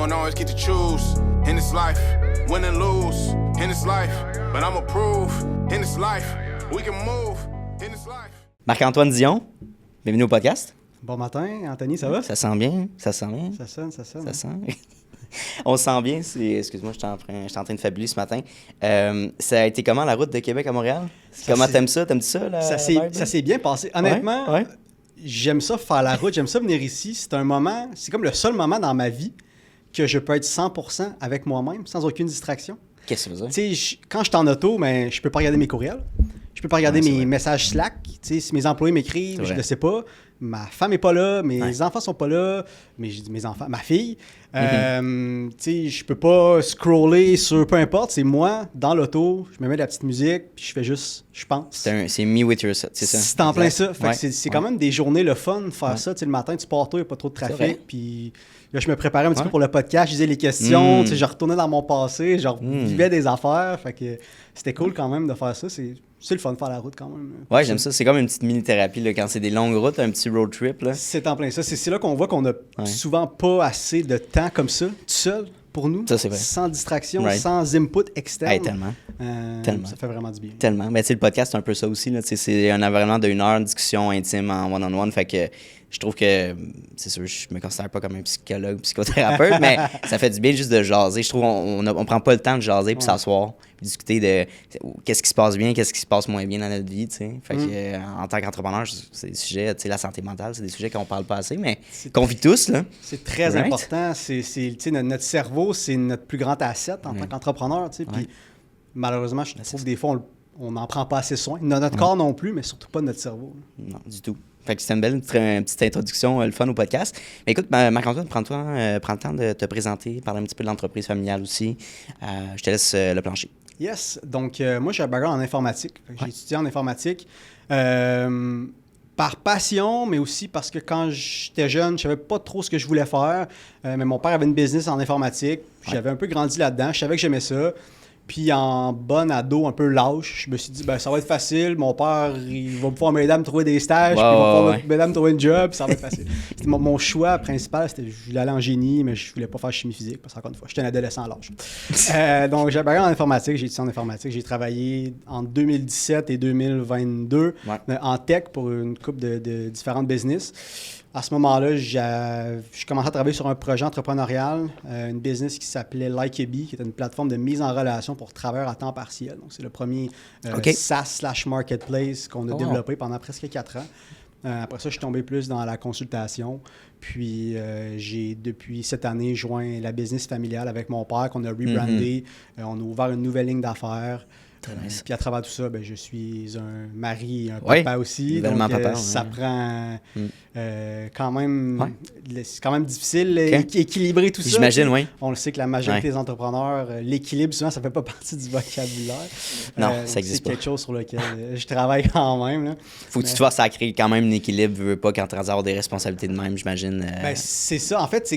don't always get to choose in this life, win and lose in this life, but I'ma prove in this life, we can move in this life. Marc-Antoine Dion, bienvenue au podcast. Bon matin, Anthony, ça va? Ça sent bien, ça sent bien. Ça sonne. Ça sent. On se sent bien. Excuse-moi, j'étais en train de fabuler ce matin. Ça a été comment la route de Québec à Montréal? Comment t'aimes ça? T'aimes-tu ça? Ça s'est bien passé. Honnêtement, ouais. J'aime ça faire la route, j'aime ça venir ici. C'est comme le seul moment dans ma vie que je peux être 100% avec moi-même, sans aucune distraction. Qu'est-ce que ça veut dire? Tu sais, quand je suis en auto, ben, je peux pas regarder mes courriels. Je peux pas regarder mes messages Slack. Tu sais, si mes employés m'écrivent, je le sais pas. Ma femme est pas là, mes enfants sont pas là, mais je dis mes enfants, ma fille. Tu sais, je peux pas scroller sur peu importe, c'est moi dans l'auto, je me mets de la petite musique, puis je fais juste, je pense. C'est me with yourself, c'est ça. C'est en plein ça. Fait que c'est quand même des journées le fun de faire ça. Tu sais, le matin, tu pars tôt, il n'y a pas trop de trafic, puis là, je me préparais un petit peu pour le podcast, je disais les questions, tu sais, je retournais dans mon passé, je vivais des affaires, fait que c'était cool quand même de faire ça. C'est le fun de faire la route quand même. Ouais, j'aime ça. C'est comme une petite mini-thérapie là, quand c'est des longues routes, un petit road trip. Là. C'est en plein ça. C'est là qu'on voit qu'on a souvent pas assez de temps comme ça, tout seul, pour nous. Ça, c'est vrai. Sans distraction, sans input externe. Hey, tellement. Ça fait vraiment du bien. Tellement. Mais tu sais, le podcast, c'est un peu ça aussi. Là. C'est un environnement d'une heure de discussion intime en one-on-one. Fait que je trouve que, c'est sûr, je me considère pas comme un psychologue, psychothérapeute, mais ça fait du bien juste de jaser. Je trouve qu'on prend pas le temps de jaser puis s'asseoir puis discuter de qu'est-ce qui se passe bien, qu'est-ce qui se passe moins bien dans notre vie, tu sais. Fait que, en tant qu'entrepreneur, c'est des sujets, tu sais, la santé mentale, c'est des sujets qu'on parle pas assez, mais qu'on vit tous, là. C'est très important. Tu sais, notre cerveau, c'est notre plus grand asset en tant qu'entrepreneur, tu sais. Puis malheureusement, je trouve que des fois, on n'en prend pas assez soin. Notre corps non plus, mais surtout pas notre cerveau. Non, du tout. Fait que c'était une petite introduction, le fun au podcast. Mais écoute, Marc-Antoine, prends le temps de te présenter, parler un petit peu de l'entreprise familiale aussi. Je te laisse le plancher. Yes. Donc, moi, j'ai un background en informatique. J'ai étudié en informatique par passion, mais aussi parce que quand j'étais jeune, je savais pas trop ce que je voulais faire. Mais mon père avait une business en informatique. J'avais un peu grandi là-dedans. Je savais que j'aimais ça. Puis en bon ado, un peu lâche, je me suis dit, ça va être facile. Mon père, il va pouvoir m'aider à me trouver des stages, puis il va pouvoir m'aider à me trouver un job, puis ça va être facile. C'était mon choix principal, c'était je voulais aller en génie, mais je voulais pas faire chimie physique, parce qu'encore une fois, j'étais un adolescent lâche. Donc, j'ai background en informatique, j'ai étudié en informatique. J'ai travaillé en 2017 et 2022 en tech pour une couple de différentes business. À ce moment-là, je commençais à travailler sur un projet entrepreneurial, une business qui s'appelait Likeabee, qui était une plateforme de mise en relation pour travailleurs à temps partiel. Donc, c'est le premier SaaS/marketplace qu'on a développé pendant presque 4 ans. Après ça, je suis tombé plus dans la consultation. Puis, j'ai, depuis cette année, joint la business familiale avec mon père, qu'on a rebrandé. On a ouvert une nouvelle ligne d'affaires. Nice. Puis à travers tout ça, je suis un mari et un papa aussi. Donc, papa, ça prend quand même... C'est quand même difficile d'équilibrer tout ça. J'imagine, oui. On le sait que la majorité des entrepreneurs, l'équilibre, souvent, ça ne fait pas partie du vocabulaire. Non, ça n'existe pas. C'est quelque chose sur lequel je travaille quand même. Faut que tu te fasses ça crée quand même un équilibre, veux pas, quand tu as avoir des responsabilités de même, j'imagine. C'est ça. En fait,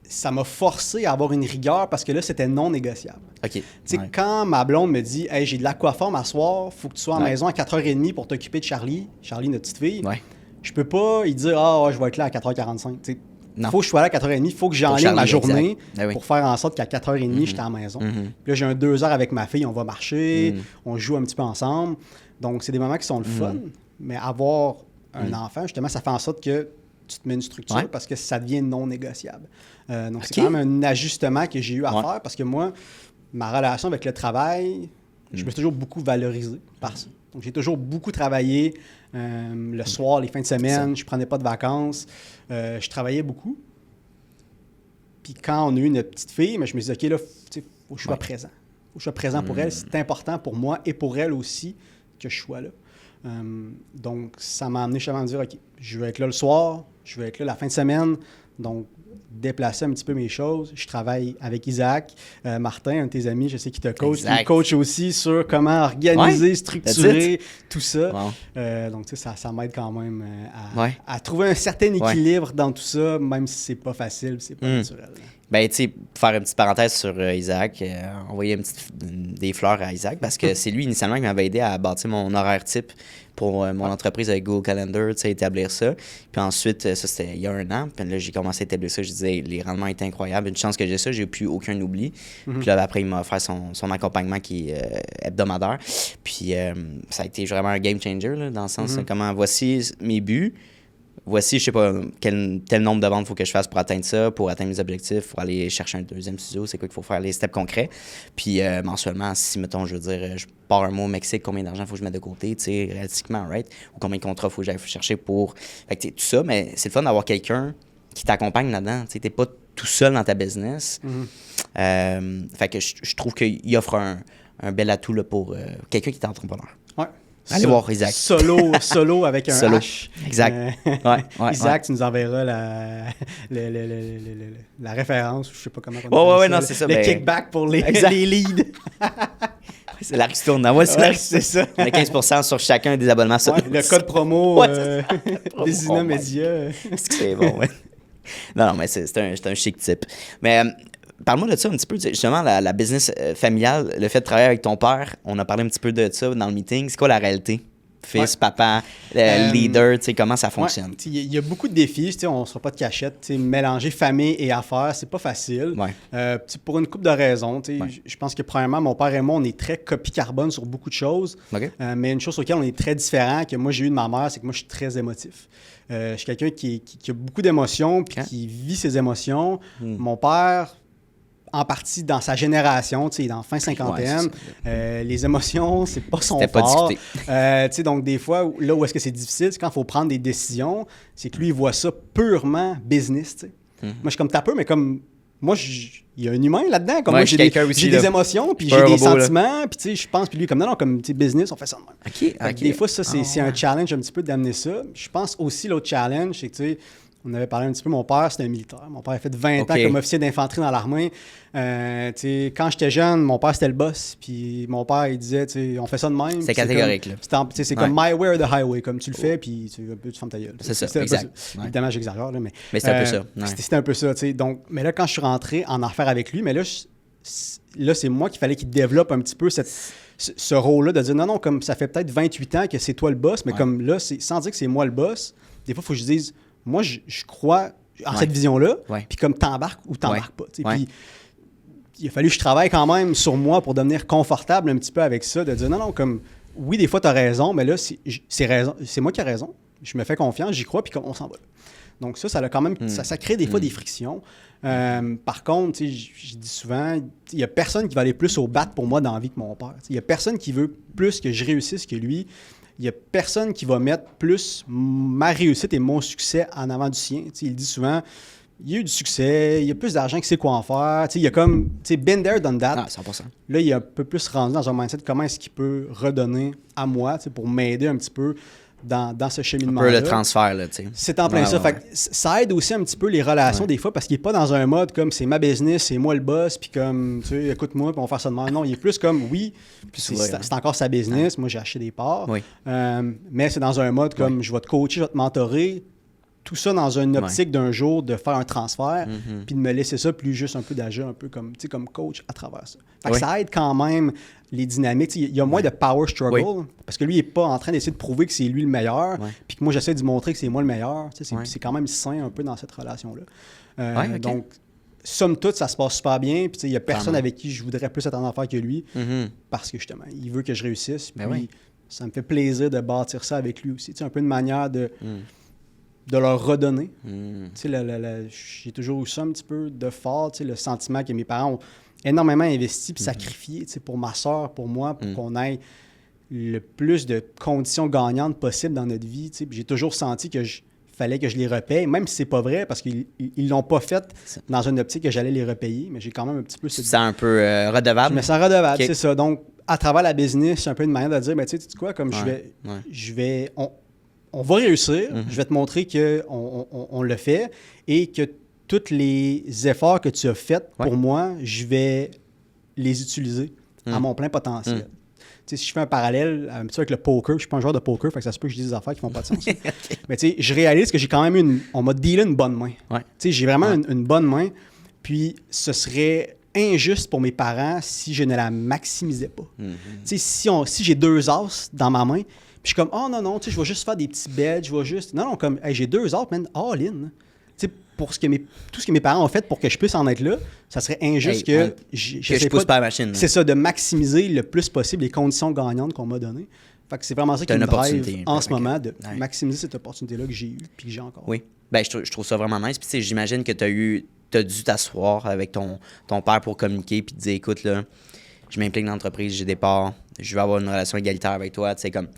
ça m'a forcé à avoir une rigueur parce que là, c'était non négociable. OK. Quand ma blonde me dit « Hey, j'ai de l'aquaforme à soir, faut que tu sois à la maison à 4h30 pour t'occuper de Charlie, notre petite fille. Je peux pas lui dire « Ah, je vais être là à 4h45. » Il faut que je sois là à 4h30, il faut que j'enligne ma journée pour faire en sorte qu'à 4h30, j'étais à la maison. Puis là, j'ai 2 heures avec ma fille, on va marcher, on joue un petit peu ensemble. Donc, c'est des moments qui sont le fun, mais avoir un enfant, justement, ça fait en sorte que tu te mets une structure parce que ça devient non négociable. Donc, c'est quand même un ajustement que j'ai eu à faire parce que moi, ma relation avec le travail, je me suis toujours beaucoup valorisé par ça. Donc, j'ai toujours beaucoup travaillé le soir, les fins de semaine, je prenais pas de vacances, je travaillais beaucoup. Puis quand on a eu une petite fille, je me suis dit, OK, là, faut que je sois présent. Faut que je sois présent pour elle. C'est important pour moi et pour elle aussi que je sois là. Donc, ça m'a amené justement à me dire, OK, je vais être là le soir, je vais être là la fin de semaine. Donc, déplacer un petit peu mes choses. Je travaille avec Isaac. Martin, un de tes amis, je sais qu'il te coach. Il me coach aussi sur comment organiser, structurer tout ça. Wow. Donc, tu sais, ça m'aide quand même à trouver un certain équilibre dans tout ça, même si c'est pas facile, c'est pas naturel. Ben, tu sais, faire une petite parenthèse sur Isaac, envoyer des fleurs à Isaac, parce que c'est lui, initialement, qui m'avait aidé à bâtir mon horaire type pour mon entreprise avec Google Calendar, tu sais, établir ça. Puis ensuite, ça, c'était il y a 1 an. Puis là, j'ai commencé à établir ça ça, je disais, les rendements étaient incroyables. Une chance que j'ai ça, j'ai plus aucun oubli. Puis là, après, il m'a offert son accompagnement qui est hebdomadaire. Puis ça a été vraiment un game changer, là, dans le sens, comment, voici mes buts. Voici, je sais pas, tel nombre de ventes il faut que je fasse pour atteindre ça, pour atteindre mes objectifs, pour aller chercher un deuxième studio, c'est quoi qu'il faut faire, les steps concrets. Puis mensuellement, si, mettons, je veux dire, je pars un mois au Mexique, combien d'argent il faut que je mette de côté, tu sais, réalistiquement, right? Ou combien de contrats il faut que j'aille chercher pour... Fait que tout ça, mais c'est le fun d'avoir quelqu'un qui t'accompagne là-dedans. Tu sais, t'es pas tout seul dans ta business. Fait que je trouve qu'il offre un bel atout là, pour quelqu'un qui est entrepreneur. Ouais. Allez voir Isaac. Solo avec un H. Exact. Isaac, tu nous enverras la référence, je sais pas comment on dit ça. Non, c'est ça. Le kickback pour les leads. C'est la ristourne. C'est ça. On a 15% sur chacun des abonnements. Le code promo Désigna Média. C'est bon, ouais. Non, mais c'est un chic type. Mais... parle-moi de ça un petit peu, justement, la business familiale, le fait de travailler avec ton père. On a parlé un petit peu de ça dans le meeting. C'est quoi la réalité? Fils, papa, leader, comment ça fonctionne? Il y a beaucoup de défis, on ne sera pas de cachette. Mélanger famille et affaires, c'est pas facile. Pour une couple de raisons. Je pense que premièrement, mon père et moi, on est très copie carbone sur beaucoup de choses. Mais une chose sur laquelle on est très différent, que moi j'ai eu de ma mère, c'est que moi je suis très émotif. Je suis quelqu'un qui a beaucoup d'émotions puis qui vit ses émotions. Mon père... en partie dans sa génération, dans fin cinquantaine, les émotions, c'est pas son fort. Donc, des fois, là où est-ce que c'est difficile, c'est quand il faut prendre des décisions, c'est que lui, il voit ça purement business. Moi, je suis comme tapeux, mais comme moi, il y a un humain là-dedans. Comme moi, j'ai des émotions, puis j'ai des sentiments, puis je pense, puis lui, comme non, comme business, on fait ça de même. Des fois, ça, c'est un challenge un petit peu d'amener ça. Je pense aussi, l'autre challenge, c'est que, on avait parlé un petit peu, mon père, c'était un militaire. Mon père a fait 20 ans comme officier d'infanterie dans l'armée. Quand j'étais jeune, mon père, c'était le boss. Puis mon père, il disait, on fait ça de même. C'est catégorique, là. C'est comme my way or the highway, comme tu le fais, puis tu fermes ta gueule. C'est ça, exact. Évidemment, j'exagère, là, mais c'est un peu ça. C'était un peu ça, Donc, mais là, quand je suis rentré en affaires avec lui, mais là, c'est moi qu'il fallait qu'il développe un petit peu ce rôle-là, de dire non, comme ça fait peut-être 28 ans que c'est toi le boss, mais comme là, sans dire que c'est moi le boss, des fois, il faut que je dise... Moi, je crois en cette vision-là, puis comme t'embarques ou t'embarques pas. Puis il a fallu que je travaille quand même sur moi pour devenir confortable un petit peu avec ça, de dire non, comme oui, des fois, t'as raison, mais là, c'est moi qui ai raison. Je me fais confiance, j'y crois, puis on s'en va. Donc ça a quand même, ça crée des fois des frictions. Par contre, je dis souvent, il n'y a personne qui va aller plus au bat pour moi dans la vie que mon père. Il n'y a personne qui veut plus que je réussisse que lui. Il n'y a personne qui va mettre plus ma réussite et mon succès en avant du sien. Il dit souvent, il y a eu du succès, il y a plus d'argent qu'il sait quoi en faire. Il y a comme, been there, done that. 100%. Là, il est un peu plus rendu dans un mindset de comment est-ce qu'il peut redonner à moi pour m'aider un petit peu dans ce cheminement-là. Un peu le transfert, là, tu sais. C'est en plein ça. Fait que ça aide aussi un petit peu les relations des fois parce qu'il n'est pas dans un mode comme c'est ma business, c'est moi le boss, puis comme, tu sais, écoute-moi, puis on va faire ça de même. Non, il est plus comme, oui, c'est encore sa business. Moi, j'ai acheté des parts. Mais c'est dans un mode comme, je vais te coacher, je vais te mentorer. Tout ça dans une optique d'un jour de faire un transfert, puis de me laisser ça, plus juste un peu d'agir un peu comme coach à travers ça. Fait que ça aide quand même les dynamiques. Il y a moins de power struggle, parce que lui, il n'est pas en train d'essayer de prouver que c'est lui le meilleur, puis que moi, j'essaie de lui montrer que c'est moi le meilleur. C'est quand même sain un peu dans cette relation-là. Donc, somme toute, ça se passe super bien, puis il n'y a personne avec qui je voudrais plus être en affaire que lui, parce que justement, il veut que je réussisse, puis ça me fait plaisir de bâtir ça avec lui aussi. Un peu une manière de leur redonner. J'ai toujours eu ça un petit peu de fort, le sentiment que mes parents ont énormément investi puis sacrifié pour ma soeur, pour moi, pour qu'on ait le plus de conditions gagnantes possibles dans notre vie. J'ai toujours senti que fallait que je les repaye, même si c'est pas vrai, parce qu'ils l'ont pas fait dans une optique que j'allais les repayer, mais j'ai quand même un petit peu... Tu te sens un peu redevable? Je me sens redevable, c'est ça. Donc, à travers la business, c'est un peu une manière de dire, tu sais quoi, comme on va réussir, je vais te montrer qu'on le fait et que tous les efforts que tu as faits pour moi, je vais les utiliser à mon plein potentiel. Si je fais un parallèle un petit peu avec le poker, je ne suis pas un joueur de poker, fait que ça se peut que je dise des affaires qui ne font pas de sens. Mais je réalise que j'ai quand même on m'a dealé une bonne main. J'ai vraiment une bonne main, puis ce serait injuste pour mes parents si je ne la maximisais pas. Si j'ai 2 as dans ma main, puis je suis comme, oh non, je vais juste faire des petits bets, je vais juste... Non, comme, hey, j'ai 2 as, man, all in. pour tout ce que mes parents ont fait pour que je puisse en être là, ça serait injuste que je pousse pas la machine. C'est ça, de maximiser le plus possible les conditions gagnantes qu'on m'a données. Fait que c'est vraiment ça qui me drive en ce moment, de maximiser cette opportunité-là que j'ai eue puis que j'ai encore. Oui. Ben, je trouve ça vraiment nice. Puis, tu sais, j'imagine que t'as dû t'asseoir avec ton père pour communiquer puis te dire, écoute, là, je m'implique dans l'entreprise, j'ai des parts, je veux avoir une relation égalitaire avec toi. Tu sais, comme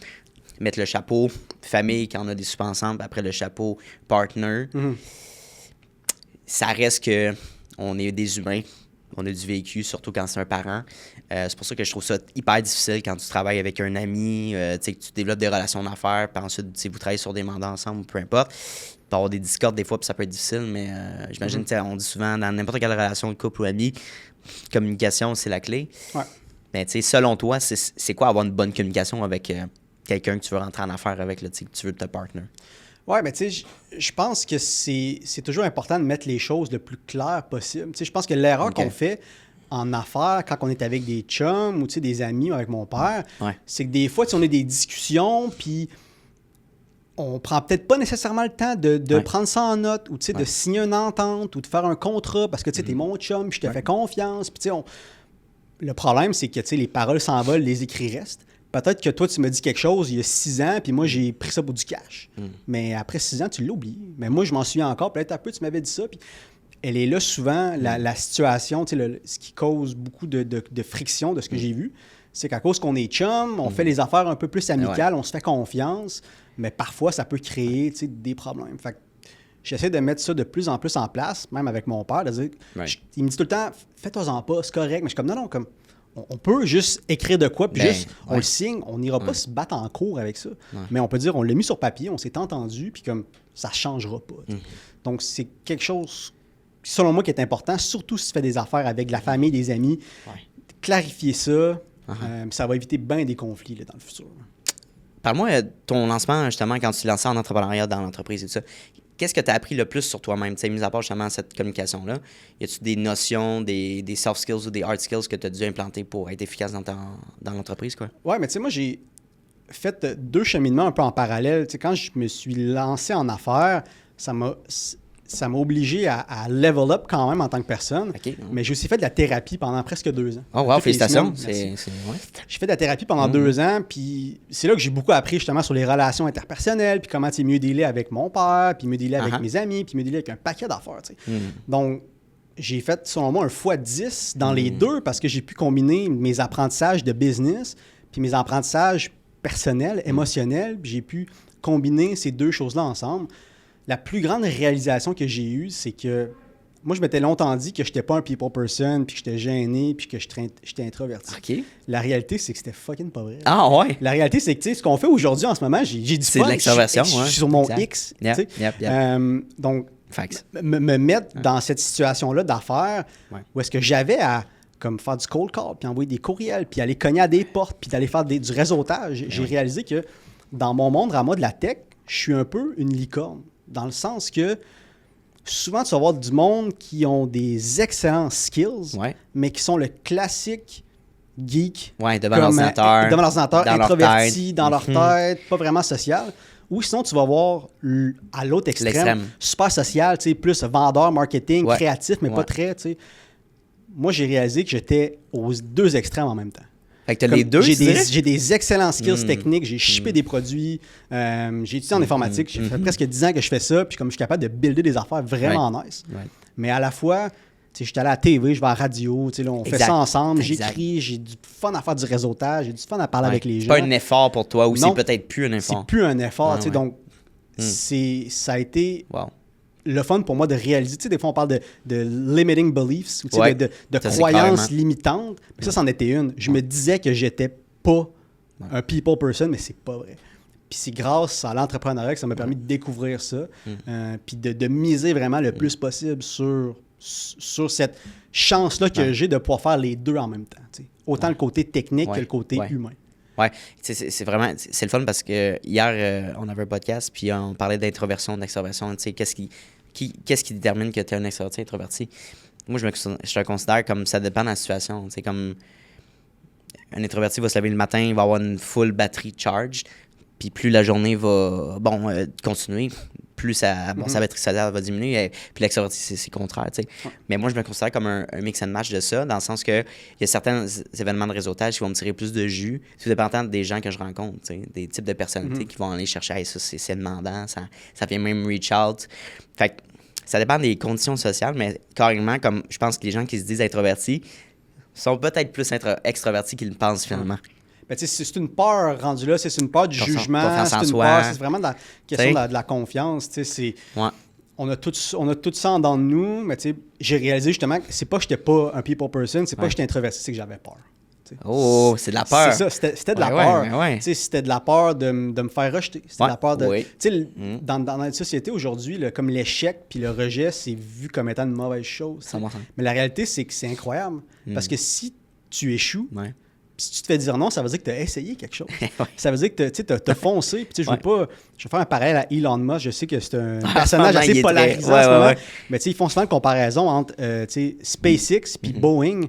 mettre le chapeau famille quand on a des soupers ensemble, après le chapeau partner. Mm-hmm. Ça reste que on est des humains. On a du vécu, surtout quand c'est un parent. C'est pour ça que je trouve ça hyper difficile quand tu travailles avec un ami, que tu développes des relations d'affaires, puis ensuite vous travaillez sur des mandats ensemble, peu importe. Tu peux avoir des discordes des fois, puis ça peut être difficile, mais j'imagine, on dit souvent, dans n'importe quelle relation de couple ou ami, communication, c'est la clé. Ouais. Mais selon toi, c'est quoi avoir une bonne communication avec quelqu'un que tu veux rentrer en affaires avec, là, que tu veux te partner? Ouais, mais tu sais, je pense que c'est toujours important de mettre les choses le plus clair possible. Tu sais, je pense que l'erreur qu'on fait en affaires quand on est avec des chums ou des amis ou avec mon père, c'est que des fois, on a des discussions, puis on prend peut-être pas nécessairement le temps de prendre ça en note ou de signer une entente ou de faire un contrat parce que tu es mon chum, puis je te fais confiance. Puis le problème, c'est que les paroles s'envolent, les écrits restent. Peut-être que toi, tu m'as dit quelque chose il y a 6 ans, puis moi, j'ai pris ça pour du cash. Mais après 6 ans, tu l'as oublié. Mais moi, je m'en souviens encore. Peut-être un peu, tu m'avais dit ça. Puis elle est là souvent, la situation, ce qui cause beaucoup de friction de ce que j'ai vu. C'est qu'à cause qu'on est chum, on fait les affaires un peu plus amicales, on se fait confiance. Mais parfois, ça peut créer des problèmes. Fait que j'essaie de mettre ça de plus en plus en place, même avec mon père. De dire, il me dit tout le temps, fais-toi-en pas, c'est correct. Mais je suis comme, non, comme... On peut juste écrire de quoi, puis on le signe. On n'ira pas se battre en cours avec ça. Mais on peut dire, on l'a mis sur papier, on s'est entendu, puis comme ça ne changera pas. Donc, c'est quelque chose, selon moi, qui est important, surtout si tu fais des affaires avec la famille, des amis. Clarifier ça, ça va éviter bien des conflits là, dans le futur. Parle-moi de ton lancement, justement, quand tu te lançais en entrepreneuriat dans l'entreprise et tout ça. Qu'est-ce que tu as appris le plus sur toi-même, mis à part justement cette communication-là? Y a-tu des notions, des soft skills ou des hard skills que tu as dû implanter pour être efficace dans l'entreprise, quoi? Ouais, mais tu sais, moi, j'ai fait 2 cheminements un peu en parallèle. Tu sais, quand je me suis lancé en affaires, ça m'a obligé à level up quand même en tant que personne. Okay. Mais j'ai aussi fait de la thérapie pendant presque 2 ans. Oh wow, félicitations. J'ai fait de la thérapie pendant 2 ans, puis c'est là que j'ai beaucoup appris justement sur les relations interpersonnelles, puis comment mieux dealer avec mon père, puis mieux dealer avec mes amis, puis mieux dealer avec un paquet d'affaires. Donc, j'ai fait, selon moi, un x10 dans les 2 parce que j'ai pu combiner mes apprentissages de business puis mes apprentissages personnels, émotionnels, puis j'ai pu combiner ces 2 choses-là ensemble. La plus grande réalisation que j'ai eue, c'est que moi, je m'étais longtemps dit que je n'étais pas un people person, puis que j'étais gêné, puis que j'étais introverti. Okay. La réalité, c'est que c'était fucking pas vrai. Ah ouais? La réalité, c'est que ce qu'on fait aujourd'hui en ce moment, j'ai du fun. C'est de l'extraversion, je suis sur mon X. Donc, me mettre dans cette situation-là d'affaires où est-ce que j'avais à comme faire du cold call, puis envoyer des courriels, puis aller cogner à des portes, puis d'aller faire du réseautage. J'ai réalisé que dans mon monde à moi de la tech, je suis un peu une licorne. Dans le sens que souvent, tu vas voir du monde qui ont des excellents skills, mais qui sont le classique geek. Devant l'ordinateur, introverti, dans leur tête, pas vraiment social. Ou sinon, tu vas voir à l'autre extrême, super social, plus vendeur, marketing, créatif, mais pas très. Moi, j'ai réalisé que j'étais aux 2 extrêmes en même temps. Fait que t'as les deux, j'ai des excellents skills techniques, j'ai shippé des produits, j'ai étudié en informatique, j'ai fait presque 10 ans que je fais ça, puis comme je suis capable de builder des affaires vraiment nice. Mais à la fois, j'étais allé à la TV, je vais à la radio, là, on fait ça ensemble, j'écris, j'ai du fun à faire du réseautage, j'ai du fun à parler avec les gens. C'est pas un effort pour toi, ou c'est peut-être plus un effort? C'est plus un effort, donc ça a été... le fun pour moi de réaliser. Tu sais, des fois, on parle de limiting beliefs, ou de croyances limitantes. Mais ça, c'en était une. Je me disais que j'étais pas un people person, mais c'est pas vrai. Puis c'est grâce à l'entrepreneuriat que ça m'a permis de découvrir ça, puis de miser vraiment le plus possible sur cette chance-là que j'ai de pouvoir faire les 2 en même temps. Tu sais. Autant le côté technique que le côté humain. Ouais, c'est vraiment, c'est le fun parce que hier, on avait un podcast, puis on parlait d'introversion, d'extroversion. Tu sais, qu'est-ce qui détermine que tu es un extraverti, introverti? Moi, je te considère comme ça dépend de la situation. C'est comme un introverti va se lever le matin, il va avoir une full batterie charged, puis plus la journée va continuer, plus sa batterie solaire va diminuer. Puis l'extraverti, c'est le contraire. Tu sais. Mais moi, je me considère comme un mix and match de ça, dans le sens que il y a certains événements de réseautage qui vont me tirer plus de jus, tout dépendant des gens que je rencontre, tu sais, des types de personnalités qui vont aller chercher hey, ça, c'est demandant, ça vient même reach out. Fait que ça dépend des conditions sociales, mais carrément, comme je pense que les gens qui se disent introvertis sont peut-être plus extrovertis qu'ils le pensent finalement. Ben, c'est une peur rendue là, c'est une peur du jugement, c'est une peur, c'est vraiment la question de la confiance. On a tout ça en dedans de nous, mais j'ai réalisé justement que c'est pas que j'étais pas un people person, c'est pas que j'étais introverti, c'est que j'avais peur. T'sais. Oh, c'est de la peur. C'est ça, c'était de la peur. C'était de la peur de me faire rejeter. C'était de la peur de. Dans notre société aujourd'hui, comme l'échec puis le rejet, c'est vu comme étant une mauvaise chose. Mais la réalité, c'est que c'est incroyable. Parce que si tu échoues, puis si tu te fais dire non, ça veut dire que tu as essayé quelque chose. Ça veut dire que tu as foncé. Puis je vais faire un parallèle à Elon Musk. Je sais que c'est un personnage assez polarisant en ce moment. Mais ils font souvent une comparaison entre SpaceX puis Boeing.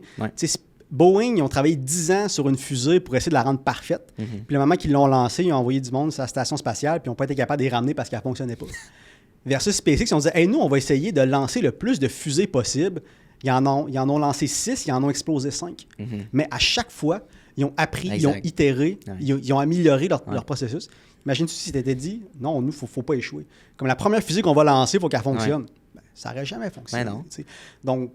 Boeing, ils ont travaillé 10 ans sur une fusée pour essayer de la rendre parfaite. Puis le moment qu'ils l'ont lancée, ils ont envoyé du monde sur la station spatiale puis ils n'ont pas été capables de les ramener parce qu'elle ne fonctionnait pas. Versus SpaceX, on disait hey, nous, on va essayer de lancer le plus de fusées possible. Ils en ont lancé 6, ils en ont explosé 5. Mais à chaque fois, ils ont appris, ils ont itéré, ils ont amélioré leur processus. Imagine-tu si tu t'étais dit, non, nous, il ne faut pas échouer. Comme la première fusée qu'on va lancer, il faut qu'elle fonctionne. Ben, ça n'aurait jamais fonctionné. Donc,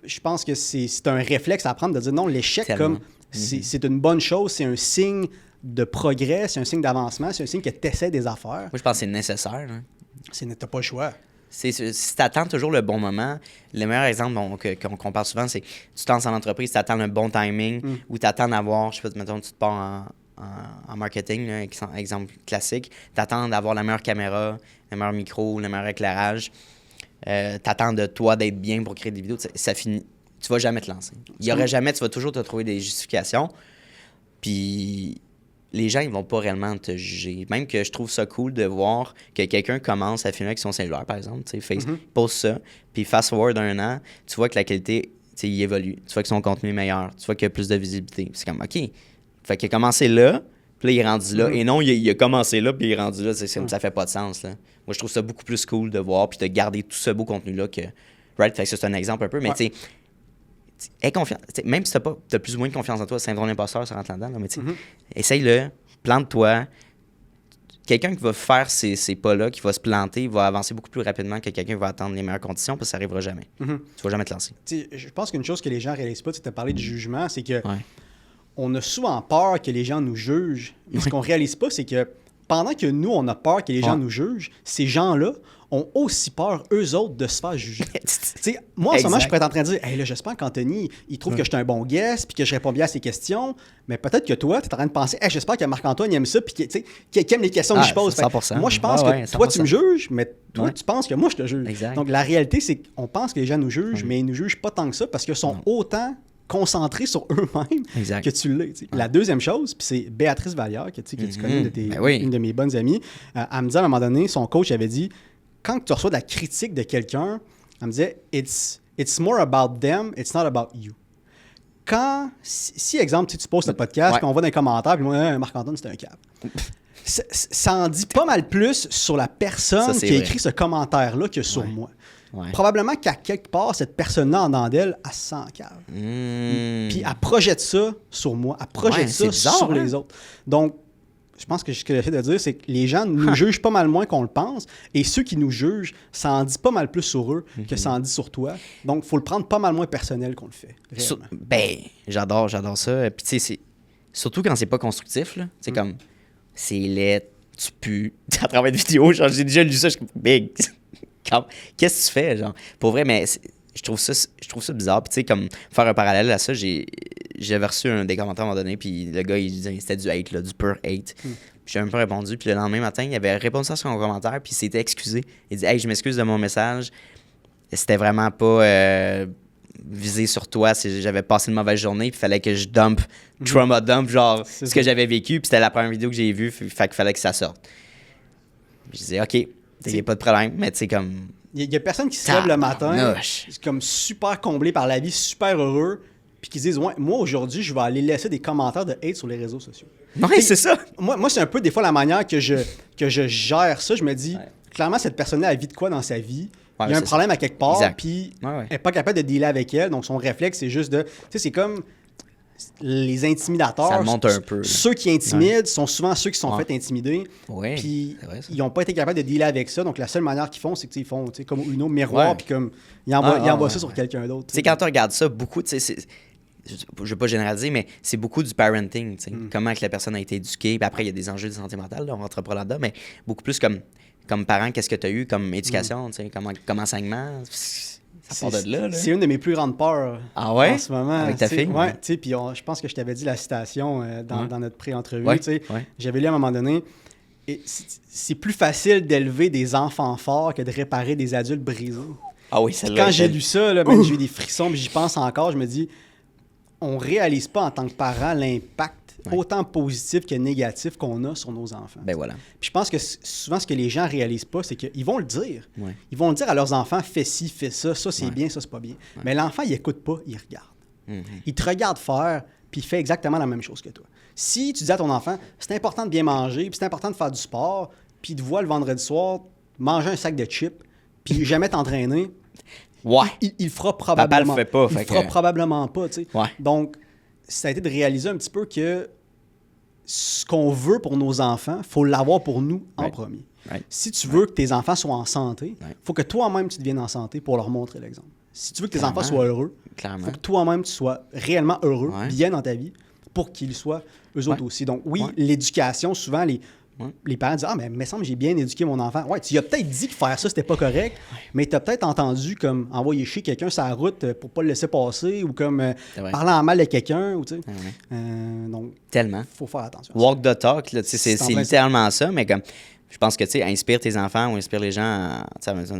je pense que c'est un réflexe à apprendre de dire non, l'échec, comme c'est une bonne chose, c'est un signe de progrès, c'est un signe d'avancement, c'est un signe que tu essaies des affaires. Moi, je pense que c'est nécessaire. Hein. Tu n'as pas le choix. Si tu attends toujours le bon moment, le meilleur exemple qu'on parle souvent, c'est tu te lances en entreprise, tu attends le bon timing ou tu attends d'avoir, je sais pas, mettons, tu te pars en marketing, là, exemple classique, tu attends d'avoir la meilleure caméra, le meilleur micro, le meilleur éclairage. Tu attends de toi d'être bien pour créer des vidéos. Ça finit. Tu vas jamais te lancer. Il y aurait jamais, tu vas toujours te trouver des justifications. Puis les gens, ils vont pas réellement te juger. Même que je trouve ça cool de voir que quelqu'un commence à filmer avec son cellulaire, par exemple. Facebook pose ça, puis fast-forward un an, tu vois que la qualité, il évolue. Tu vois que son contenu est meilleur. Tu vois qu'il y a plus de visibilité. C'est comme, OK. Fait qu'il a commencé là, puis là, il est rendu là. Et non, il a commencé là, puis il est rendu là. Ça fait pas de sens. Là. Moi, je trouve ça beaucoup plus cool de voir, puis de garder tout ce beau contenu-là que... Right? Fait que ça, c'est un exemple un peu, mais tu sais... Aie confiance. Même si t'as plus ou moins de confiance en toi, syndrome d'imposteur, ça rentre là-dedans, là, mais essaye-le, plante-toi. Quelqu'un qui va faire ces pas-là, qui va se planter, va avancer beaucoup plus rapidement que quelqu'un qui va attendre les meilleures conditions, parce que ça n'arrivera jamais. Tu vas jamais te lancer. Je pense qu'une chose que les gens ne réalisent pas, tu as parlé du jugement, c'est que on a souvent peur que les gens nous jugent. Mais ce qu'on ne réalise pas, c'est que pendant que nous, on a peur que les gens nous jugent, ces gens-là ont aussi peur, eux autres, de se faire juger. Moi, en ce moment, je pourrais être en train de dire hey, là, j'espère qu'Anthony, il trouve que je suis un bon guest puis que je réponds bien à ses questions. Mais peut-être que toi, tu es en train de penser hey, j'espère que Marc-Antoine aime ça puis qu'il aime les questions que je pose. Moi, je pense que toi, tu me juges, mais toi, tu penses que moi, je te juge. Exact. Donc, la réalité, c'est qu'on pense que les gens nous jugent, mais ils ne nous jugent pas tant que ça parce qu'ils sont autant concentrés sur eux-mêmes que tu l'es. La deuxième chose, puis c'est Béatrice Vallière, que tu connais, une de mes bonnes amies, elle me disait à un moment donné, son coach avait dit quand tu reçois de la critique de quelqu'un, elle me disait it's more about them, it's not about you. Si exemple, tu postes le podcast, puis on va dans les commentaires, puis moi, Marc-Antoine, c'était un câble. Ça en dit pas mal plus sur la personne qui a écrit ce commentaire-là que sur moi. Probablement qu'à quelque part, cette personne-là en dedans d'elle, elle se sent cave. Puis elle projette ça sur moi, elle projette ça sur les autres. Donc, je pense que ce que j'essaie de dire, c'est que les gens nous jugent pas mal moins qu'on le pense. Et ceux qui nous jugent, ça en dit pas mal plus sur eux que ça en dit sur toi. Donc, il faut le prendre pas mal moins personnel qu'on le fait. J'adore ça. Puis, tu sais, surtout quand c'est pas constructif, là. C'est comme, c'est laid, tu pues. À travers des vidéos, genre, j'ai déjà lu ça, je suis comme, big. Qu'est-ce que tu fais, genre? Pour vrai, mais je trouve ça bizarre. Puis, tu sais, comme, faire un parallèle à ça, j'avais reçu des commentaires à un moment donné, puis le gars, il disait c'était du hate, là, du pur hate. Puis j'ai même pas répondu. Puis le lendemain matin, il avait répondu ça sur mon commentaire, puis il s'était excusé. Il dit hey, je m'excuse de mon message. C'était vraiment pas visé sur toi. J'avais passé une mauvaise journée, puis il fallait que je trauma dump, genre, ce que j'avais vécu. Puis c'était la première vidéo que j'ai vue, fait qu'il fallait que ça sorte. Puis je disais OK, il n'y a pas de problème, mais tu sais, comme. Il y a personne qui se lève le matin, comme super comblé par la vie, super heureux. Puis qu'ils disent, ouais, moi, aujourd'hui, je vais aller laisser des commentaires de hate sur les réseaux sociaux. Oui, c'est ça. Moi, c'est un peu, des fois, la manière que je gère ça. Je me dis, clairement, cette personne-là, elle vit de quoi dans sa vie? Ouais, il y a un problème ça. à quelque part, Exact. puis Ouais. elle n'est pas capable de dealer avec elle. Donc, son réflexe, c'est juste de... Tu sais, c'est comme les intimidateurs. Ça le monte un peu. Là. Ceux qui intimident sont souvent ceux qui sont fait intimider. Ouais, Puis vrai, ils n'ont pas été capables de dealer avec ça. Donc, la seule manière qu'ils font, c'est qu'ils font comme Uno, miroir, Ouais. puis comme ils envoient ça sur quelqu'un d'autre. Tu sais, quand tu regardes ça, beaucoup, tu sais, je ne veux pas généraliser, mais c'est beaucoup du parenting, tu sais. Comment que la personne a été éduquée. Puis après, il y a des enjeux de santé mentale, là, on ne rentre pas là-dedans, mais beaucoup plus comme parent, qu'est-ce que tu as eu comme éducation, tu sais, comme enseignement. Ça part de là. C'est une de mes plus grandes peurs en ce moment. Avec ta fille? Ouais, tu sais, puis je pense que je t'avais dit la citation dans notre pré-entrevue. Ouais. Tu sais, Ouais. J'avais lu à un moment donné, et c'est plus facile d'élever des enfants forts que de réparer des adultes brisés. Ah oui, celle-là. Quand j'ai lu ça, là, même j'ai eu des frissons, puis j'y pense encore, je me dis, on réalise pas en tant que parent l'impact autant positif que négatif qu'on a sur nos enfants. Ben voilà. Puis je pense que souvent, ce que les gens réalisent pas, c'est qu'ils vont le dire. Ouais. Ils vont le dire à leurs enfants, fais ci, fais ça, ça c'est bien, ça c'est pas bien. Mais l'enfant, il écoute pas, il regarde. Il te regarde faire, puis il fait exactement la même chose que toi. Si tu dis à ton enfant, c'est important de bien manger, puis c'est important de faire du sport, puis il te voit le vendredi soir manger un sac de chips, puis jamais t'entraîner, il le fera probablement. Papa le fait pas. Il le fera probablement pas, tu sais. Ouais. Donc, ça a été de réaliser un petit peu que ce qu'on veut pour nos enfants, il faut l'avoir pour nous en premier. Right. Si tu veux que tes enfants soient en santé, il faut que toi-même, tu deviennes en santé pour leur montrer l'exemple. Si tu veux que tes enfants soient heureux, il faut que toi-même, tu sois réellement heureux, bien dans ta vie, pour qu'ils soient eux autres aussi. Donc oui, l'éducation, souvent, les parents disent « Ah, mais il me semble que j'ai bien éduqué mon enfant. » Ouais, tu lui as peut-être dit que faire ça, c'était pas correct, mais tu as peut-être entendu comme envoyer chier quelqu'un sur la route pour pas le laisser passer ou comme parler en mal de quelqu'un. Ou, donc, tellement. Il faut faire attention. Walk the talk, là, c'est littéralement ça, mais comme je pense que, tu sais, inspire tes enfants ou inspire les gens.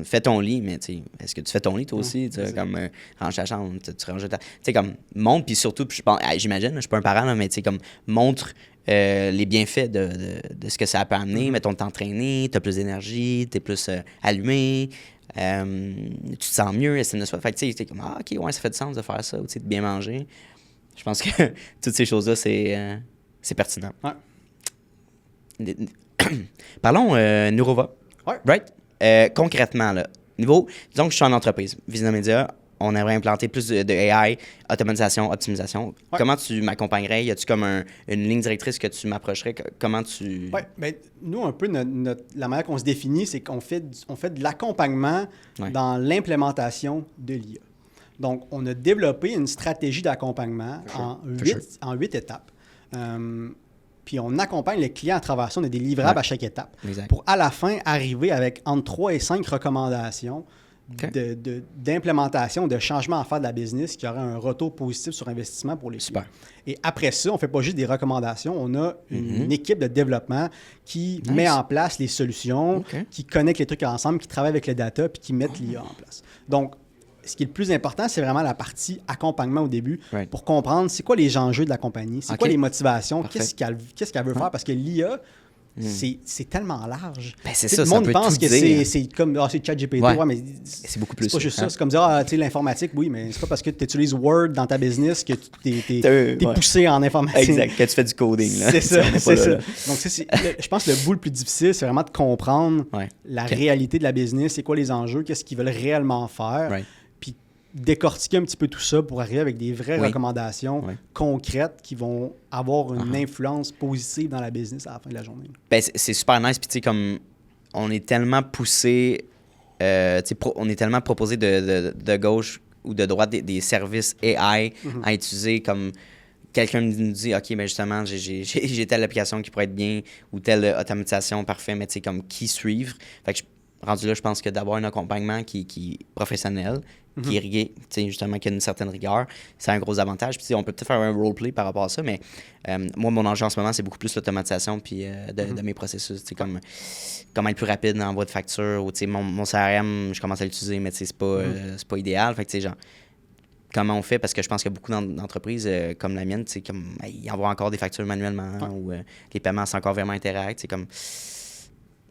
Fais ton lit, mais tu sais, est-ce que tu fais ton lit toi aussi? Comme range ta chambre, tu ranges ta... Tu sais, comme montre, puis surtout, je pense, j'imagine, je suis pas un parent, là, mais tu sais, comme montre les bienfaits de ce que ça peut amener. Mettons, t'entraîner, t'as plus d'énergie, t'es plus allumé, tu te sens mieux, estime de soi. Fait que tu sais, t'es comme, ah, ok, ouais, ça fait du sens de faire ça, ou tu sais, de bien manger. Je pense que toutes ces choses-là, c'est pertinent. Ouais. Parlons Neurova. Ouais. Right? Concrètement, là, disons que je suis en entreprise, Vizina Media, on aimerait implanter plus de AI, automatisation, optimisation. Ouais. Comment tu m'accompagnerais? Y a-tu comme une ligne directrice que tu m'approcherais? Comment tu... Oui, bien, nous, un peu, la manière qu'on se définit, c'est qu'on fait de l'accompagnement dans l'implémentation de l'IA. Donc, on a développé une stratégie d'accompagnement en 8 étapes. Puis on accompagne les clients à travers ça. On a des livrables à chaque étape. Exact. Pour, à la fin, arriver avec entre 3 et 5 recommandations d'implémentation, de changement à faire de la business qui aurait un retour positif sur investissement pour les clients. Et après ça, on ne fait pas juste des recommandations. On a une équipe de développement qui met en place les solutions, qui connecte les trucs ensemble, qui travaille avec les data puis qui met l'IA en place. Donc, ce qui est le plus important, c'est vraiment la partie accompagnement au début pour comprendre c'est quoi les enjeux de la compagnie, c'est quoi les motivations, qu'est-ce qu'elle veut faire. Parce que l'IA, c'est tellement large. Ben c'est ça, le monde ça peut pense tout que dire. c'est comme c'est ChatGPT, mais c'est beaucoup plus. C'est pas juste ça. C'est comme dire l'informatique, oui, mais c'est pas parce que tu utilises Word dans ta business que tu es poussé en informatique. Exact, que tu fais du coding. Là. C'est ça, c'est ça. Donc, je pense que le bout le plus difficile, c'est vraiment de comprendre la réalité de la business, c'est quoi les enjeux, qu'est-ce qu'ils veulent réellement faire. Puis décortiquer un petit peu tout ça pour arriver avec des vraies recommandations concrètes qui vont avoir une influence positive dans la business à la fin de la journée. Ben, c'est super nice. Puis, tu sais, comme on est tellement poussé, on est tellement proposé de gauche ou de droite des services AI à utiliser comme quelqu'un nous dit, OK, mais justement, j'ai telle application qui pourrait être bien ou telle automatisation parfait, mais tu sais, comme qui suivre. Fait que rendu là, je pense que d'avoir un accompagnement qui est professionnel, qui est rigué, justement, qui a une certaine rigueur, c'est un gros avantage. Puis on peut peut-être faire un roleplay par rapport à ça, mais moi, mon enjeu en ce moment, c'est beaucoup plus l'automatisation puis de mes processus. Comme comment être plus rapide dans l'envoi de facture ou mon CRM, je commence à l'utiliser, mais c'est pas idéal. Fait que genre, comment on fait? Parce que je pense qu'il y a beaucoup d'entreprises comme la mienne, comme ils envoient encore des factures manuellement ou les paiements sont encore vraiment interacts. Comme,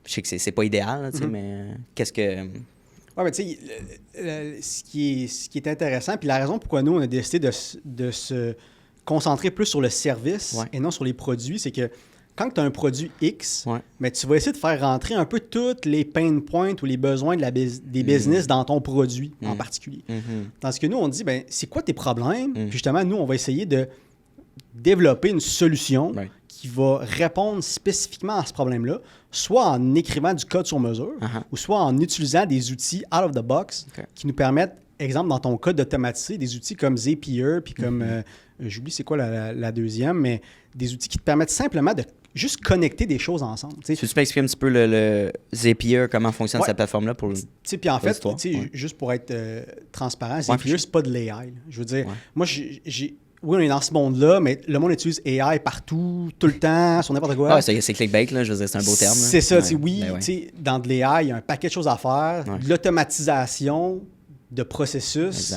je sais que c'est pas idéal, là, mais qu'est-ce que... Oui, mais tu sais, ce qui est intéressant, puis la raison pourquoi nous, on a décidé de se concentrer plus sur le service et non sur les produits, c'est que quand tu as un produit X, mais tu vas essayer de faire rentrer un peu tous les pain points ou les besoins des business dans ton produit en particulier. Tandis que nous, on dit, ben c'est quoi tes problèmes? Puis justement, nous, on va essayer de développer une solution qui va répondre spécifiquement à ce problème-là, soit en écrivant du code sur mesure, ou soit en utilisant des outils out of the box qui nous permettent, exemple, dans ton cas, d'automatiser des outils comme Zapier, puis comme, j'oublie c'est quoi la deuxième, mais des outils qui te permettent simplement de juste connecter des choses ensemble. Tu peux m'expliquer un petit peu le Zapier, comment fonctionne cette plateforme-là? Puis en fait, juste pour être transparent, Zapier, c'est pas de l'AI. Je veux dire, moi, oui, on est dans ce monde-là, mais le monde utilise AI partout, tout le temps, sur n'importe quoi. C'est clickbait, là, je veux dire, c'est un beau terme. C'est ça, dans de l'AI, il y a un paquet de choses à faire. De l'automatisation de processus,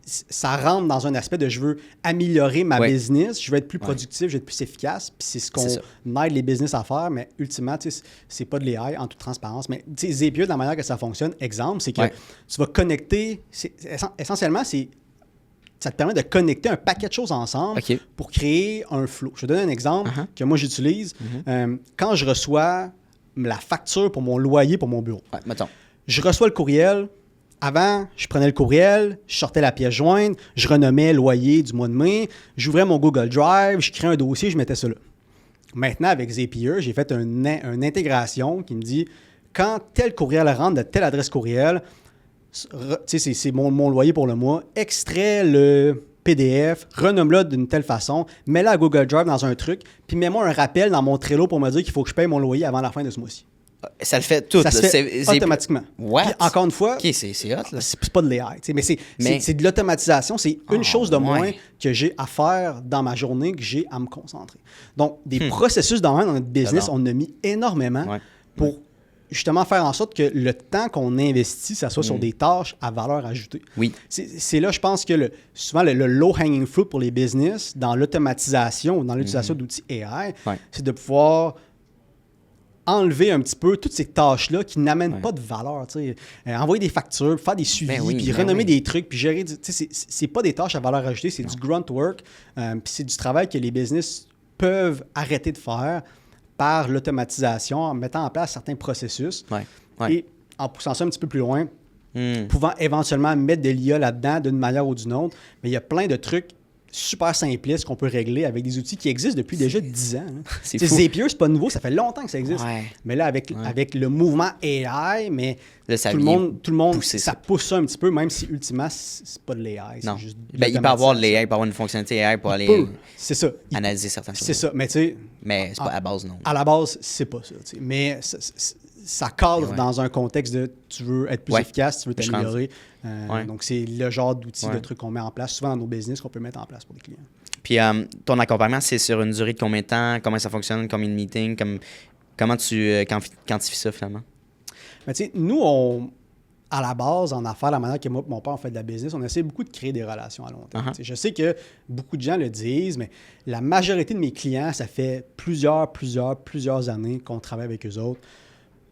ça rentre dans un aspect de je veux améliorer ma business, je veux être plus productif, je veux être plus efficace, puis c'est ce qu'on aide les business à faire, mais ultimement, c'est pas de l'AI en toute transparence. Mais Zapier, de la manière que ça fonctionne, exemple, c'est que tu vas connecter, essentiellement, ça te permet de connecter un paquet de choses ensemble pour créer un flow. Je te donne un exemple que moi j'utilise. Quand je reçois la facture pour mon loyer pour mon bureau, je reçois le courriel. Avant, je prenais le courriel, je sortais la pièce jointe, je renommais loyer du mois de mai, j'ouvrais mon Google Drive, je créais un dossier, je mettais ça là. Maintenant, avec Zapier, j'ai fait une intégration qui me dit quand tel courriel rentre de telle adresse courriel, c'est mon loyer pour le mois, extrait le PDF, renomme-le d'une telle façon, mets-le à Google Drive dans un truc, puis mets-moi un rappel dans mon Trello pour me dire qu'il faut que je paye mon loyer avant la fin de ce mois-ci. Ça le fait tout. Ça se fait automatiquement. What? Puis, encore une fois, c'est hot, là. C'est pas de l'AI, mais c'est de l'automatisation. C'est une chose de moins que j'ai à faire dans ma journée, que j'ai à me concentrer. Donc, des processus dans notre business, on a mis énormément pour justement faire en sorte que le temps qu'on investit, ça soit sur des tâches à valeur ajoutée. Oui. C'est là, je pense que souvent, le low-hanging fruit pour les business, dans l'automatisation ou dans l'utilisation d'outils AI, c'est de pouvoir enlever un petit peu toutes ces tâches-là qui n'amènent pas de valeur. Envoyer des factures, faire des suivis, puis renommer des trucs, puis gérer. C'est pas des tâches à valeur ajoutée, c'est du grunt work, puis c'est du travail que les business peuvent arrêter de faire par l'automatisation, en mettant en place certains processus. Et en poussant ça un petit peu plus loin, pouvant éventuellement mettre de l'IA là-dedans d'une manière ou d'une autre. Mais il y a plein de trucs super simplistes qu'on peut régler avec des outils qui existent depuis déjà 10 ans. Zapier, c'est pas nouveau, ça fait longtemps que ça existe. Mais là, avec le mouvement AI, mais là, tout le monde ça pousse ça un petit peu, même si ultimement, c'est pas de l'AI. Non. Il peut avoir de l'AI, il peut avoir une fonctionnalité AI pour aller analyser certaines choses. C'est ça, mais tu sais... Mais c'est pas à la base, non. À la base, c'est pas ça. Mais ça cadre dans un contexte de tu veux être plus efficace, tu veux t'améliorer. Donc, c'est le genre d'outils, de trucs qu'on met en place, souvent dans nos business, qu'on peut mettre en place pour des clients. Puis, ton accompagnement, c'est sur une durée de combien de temps? Comment ça fonctionne? Combien de meetings? Comment tu quantifies ça, finalement? Ben, tu sais, nous, à la base, en affaires, la manière que moi et mon père, on fait de la business, on essaie beaucoup de créer des relations à long terme. Je sais que beaucoup de gens le disent, mais la majorité de mes clients, ça fait plusieurs années qu'on travaille avec eux autres.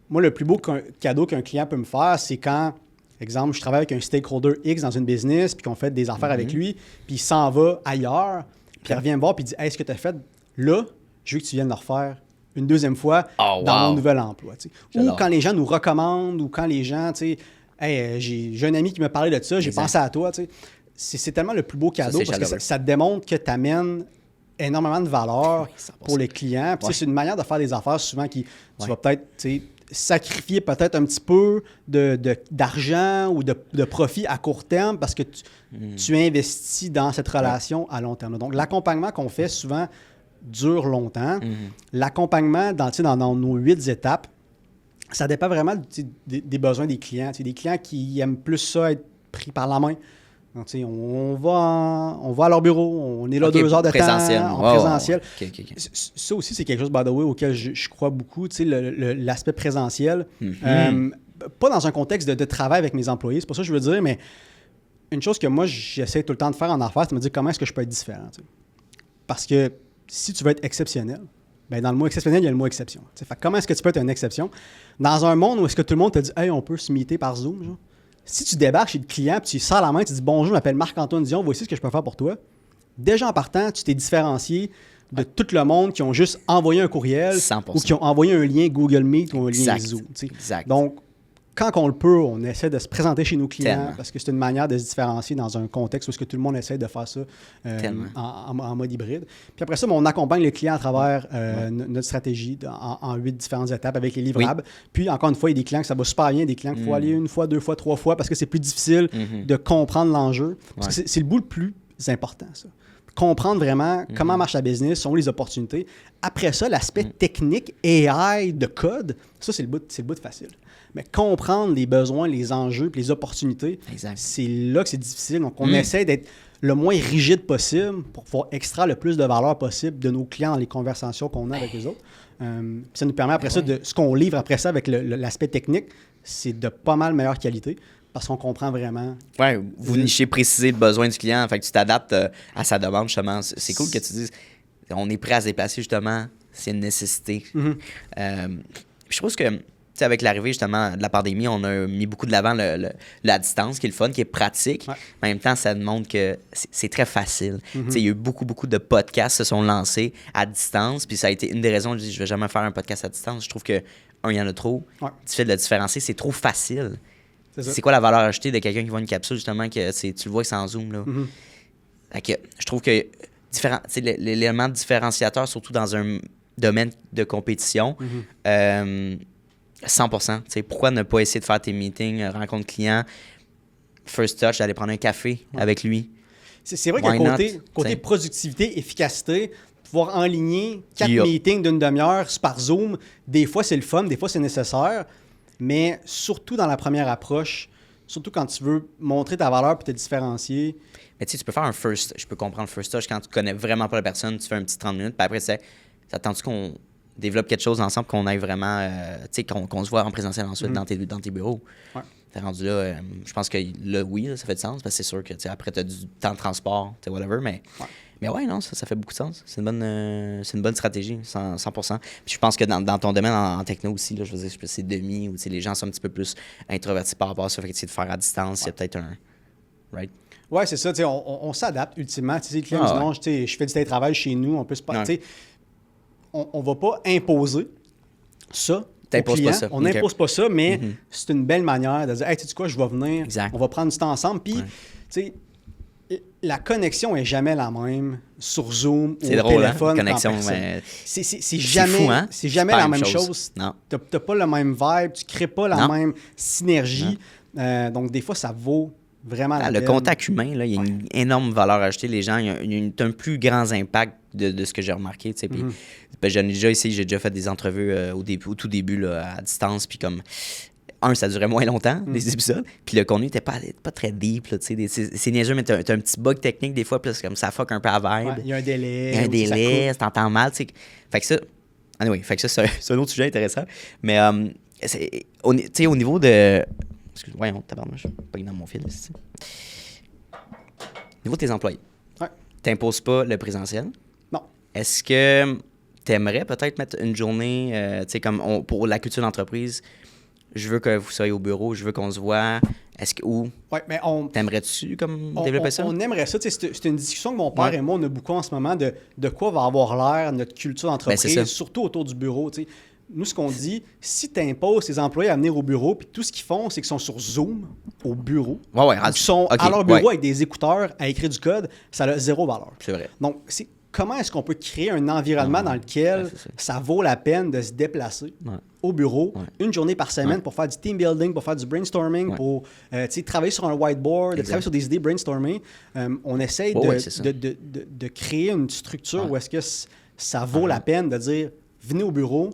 Moi, le plus beau cadeau qu'un client peut me faire, c'est quand, exemple, je travaille avec un stakeholder X dans une business, puis qu'on fait des affaires avec lui, puis il s'en va ailleurs, puis il revient me voir, puis il dit « Hey, ce que tu as fait là, je veux que tu viennes le refaire une deuxième fois dans mon nouvel emploi. » Ou quand les gens nous recommandent, ou quand les gens, tu sais, « Hey, j'ai un ami qui m'a parlé de ça, j'ai pensé à toi. » C'est tellement le plus beau cadeau parce que ça te démontre que tu amènes énormément de valeur pour les clients. Puis c'est une manière de faire des affaires souvent qui tu vas peut-être sacrifier peut-être un petit peu d'argent ou de profit à court terme parce que tu investis dans cette relation à long terme. Donc, l'accompagnement qu'on fait souvent dure longtemps. L'accompagnement dans nos 8 étapes, ça dépend vraiment des besoins des clients. Des clients qui aiment plus ça, être pris par la main. Donc, on va à leur bureau, on est là 2 heures de temps en présentiel. Ça aussi, c'est quelque chose, by the way, auquel je crois beaucoup, l'aspect présentiel. Pas dans un contexte de travail avec mes employés, c'est pas ça que je veux dire, mais une chose que moi, j'essaie tout le temps de faire en affaires, c'est de me dire comment est-ce que je peux être différent. Parce que si tu veux être exceptionnel, ben dans le mot exceptionnel, il y a le mot exception. Fait, comment est-ce que tu peux être une exception? Dans un monde où est-ce que tout le monde te dit « Hey, on peut se meeter par Zoom, genre. » Si tu débarques chez le client, puis tu sors la main, tu dis « Bonjour, je m'appelle Marc-Antoine Dion, voici ce que je peux faire pour toi. » Déjà en partant, tu t'es différencié de tout le monde qui ont juste envoyé un courriel 100%. ou qui ont envoyé un lien Google Meet ou un lien Exact. Zoom. Exact. Donc, quand on le peut, on essaie de se présenter chez nos clients Tellement. parce que c'est une manière de se différencier dans un contexte où est-ce que tout le monde essaie de faire ça en mode hybride. Puis après ça, on accompagne les clients à travers notre stratégie en 8 différentes étapes avec les livrables. Puis encore une fois, il y a des clients que ça va super bien, des clients qu'il faut aller 1 fois, 2 fois, 3 fois parce que c'est plus difficile de comprendre l'enjeu. Parce que c'est le bout le plus important, ça. Comprendre vraiment comment marche la business, sont les opportunités. Après ça, l'aspect technique, AI, de code, ça, c'est le bout facile. Mais comprendre les besoins, les enjeux et les opportunités, c'est là que c'est difficile. Donc, on essaie d'être le moins rigide possible pour pouvoir extraire le plus de valeur possible de nos clients dans les conversations qu'on a avec les autres. Ça nous permet après ça, ce qu'on livre après ça avec l'aspect technique, c'est de pas mal meilleure qualité. Parce qu'on comprend vraiment. Oui, vous nichez préciser le besoin du client, fait que tu t'adaptes à sa demande, justement. C'est cool que tu dises, on est prêt à se déplacer, justement, c'est une nécessité. Je pense que, tu sais, avec l'arrivée, justement, de la pandémie, on a mis beaucoup de l'avant la distance, qui est le fun, qui est pratique. Ouais. Mais en même temps, ça montre que c'est très facile. Tu sais, il y a eu beaucoup de podcasts qui se sont lancés à distance, puis ça a été une des raisons, je dis, je vais jamais faire un podcast à distance. Je trouve que, il y en a trop. Difficile de le différencier, c'est trop facile. C'est quoi la valeur ajoutée de quelqu'un qui voit une capsule, justement, que tu le vois que c'est en zoom, là? Fait que je trouve que l'élément différenciateur, surtout dans un domaine de compétition, 100%. Pourquoi ne pas essayer de faire tes meetings, rencontres clients, first touch, d'aller prendre un café avec lui? C'est vrai que côté productivité, efficacité, pouvoir enligner 4 meetings d'une demi-heure par Zoom, des fois c'est le fun, des fois c'est nécessaire. Mais surtout dans la première approche, surtout quand tu veux montrer ta valeur et te différencier. Mais tu sais, tu peux faire je peux comprendre le first touch quand tu connais vraiment pas la personne, tu fais un petit 30 minutes, puis après, ça attend-tu qu'on développe quelque chose ensemble, qu'on aille vraiment, tu sais, qu'on se voit en présentiel ensuite dans tes bureaux. Ouais. T'es rendu là, je pense que là, oui, là, ça fait du sens, parce que c'est sûr que après, tu as du temps de transport, whatever, mais ouais, non, ça fait beaucoup de sens. C'est une bonne stratégie, 100%. Puis je pense que dans ton domaine en techno aussi, là, je veux dire, c'est demi, ou les gens sont un petit peu plus introvertis par rapport à ça, fait que de faire à distance, il y a peut-être un... Right? Oui, c'est ça. On s'adapte ultimement. Les clients disent non, je fais du télétravail chez nous, on peut se pas. On ne va pas imposer ça. On n'impose pas ça, mais c'est une belle manière de dire hey, tu sais quoi, je vais venir, on va prendre du temps ensemble. Puis, tu sais, la connexion est jamais la même sur Zoom ou au téléphone. Connexion, c'est jamais, fou, hein? C'est jamais la même chose. Tu n'as pas le même vibe, tu ne crées pas la même synergie. Donc, des fois, ça vaut vraiment la peine. Le contact humain, là, il y a une énorme valeur ajoutée. Les gens, il y a un plus grand impact de ce que j'ai remarqué. Puis, j'en ai déjà essayé, j'ai déjà fait des entrevues au tout début là, à distance. Puis comme... ça durait moins longtemps, les épisodes. Puis le contenu n'était pas très deep. Là, c'est niaiseux, mais t'as un petit bug technique des fois, puis comme ça fuck un peu à vibe. Il y a un délai. T'entends mal. Fait que ça, c'est un autre sujet intéressant. Mais au niveau de... Voyons, tabarnak, je suis pas dans mon fil. Au niveau de tes employés, t'imposes pas le présentiel? Non. Est-ce que t'aimerais peut-être mettre une journée, comme pour la culture d'entreprise, je veux que vous soyez au bureau, je veux qu'on se voit. T'aimerais-tu développer ça? On aimerait ça. C'est une discussion que mon père et moi, on a beaucoup en ce moment de quoi va avoir l'air notre culture d'entreprise, surtout autour du bureau. T'sais. Nous, ce qu'on dit, si tu imposes tes employés à venir au bureau, puis tout ce qu'ils font, c'est qu'ils sont sur Zoom au bureau, ils sont à leur bureau avec des écouteurs à écrire du code, ça a zéro valeur. C'est vrai. Donc, comment est-ce qu'on peut créer un environnement dans lequel ça vaut la peine de se déplacer au bureau une journée par semaine pour faire du team building, pour faire du brainstorming, pour travailler sur un whiteboard, travailler sur des idées brainstorming. On essaye de créer une structure où est-ce que ça vaut la peine de dire venez au bureau,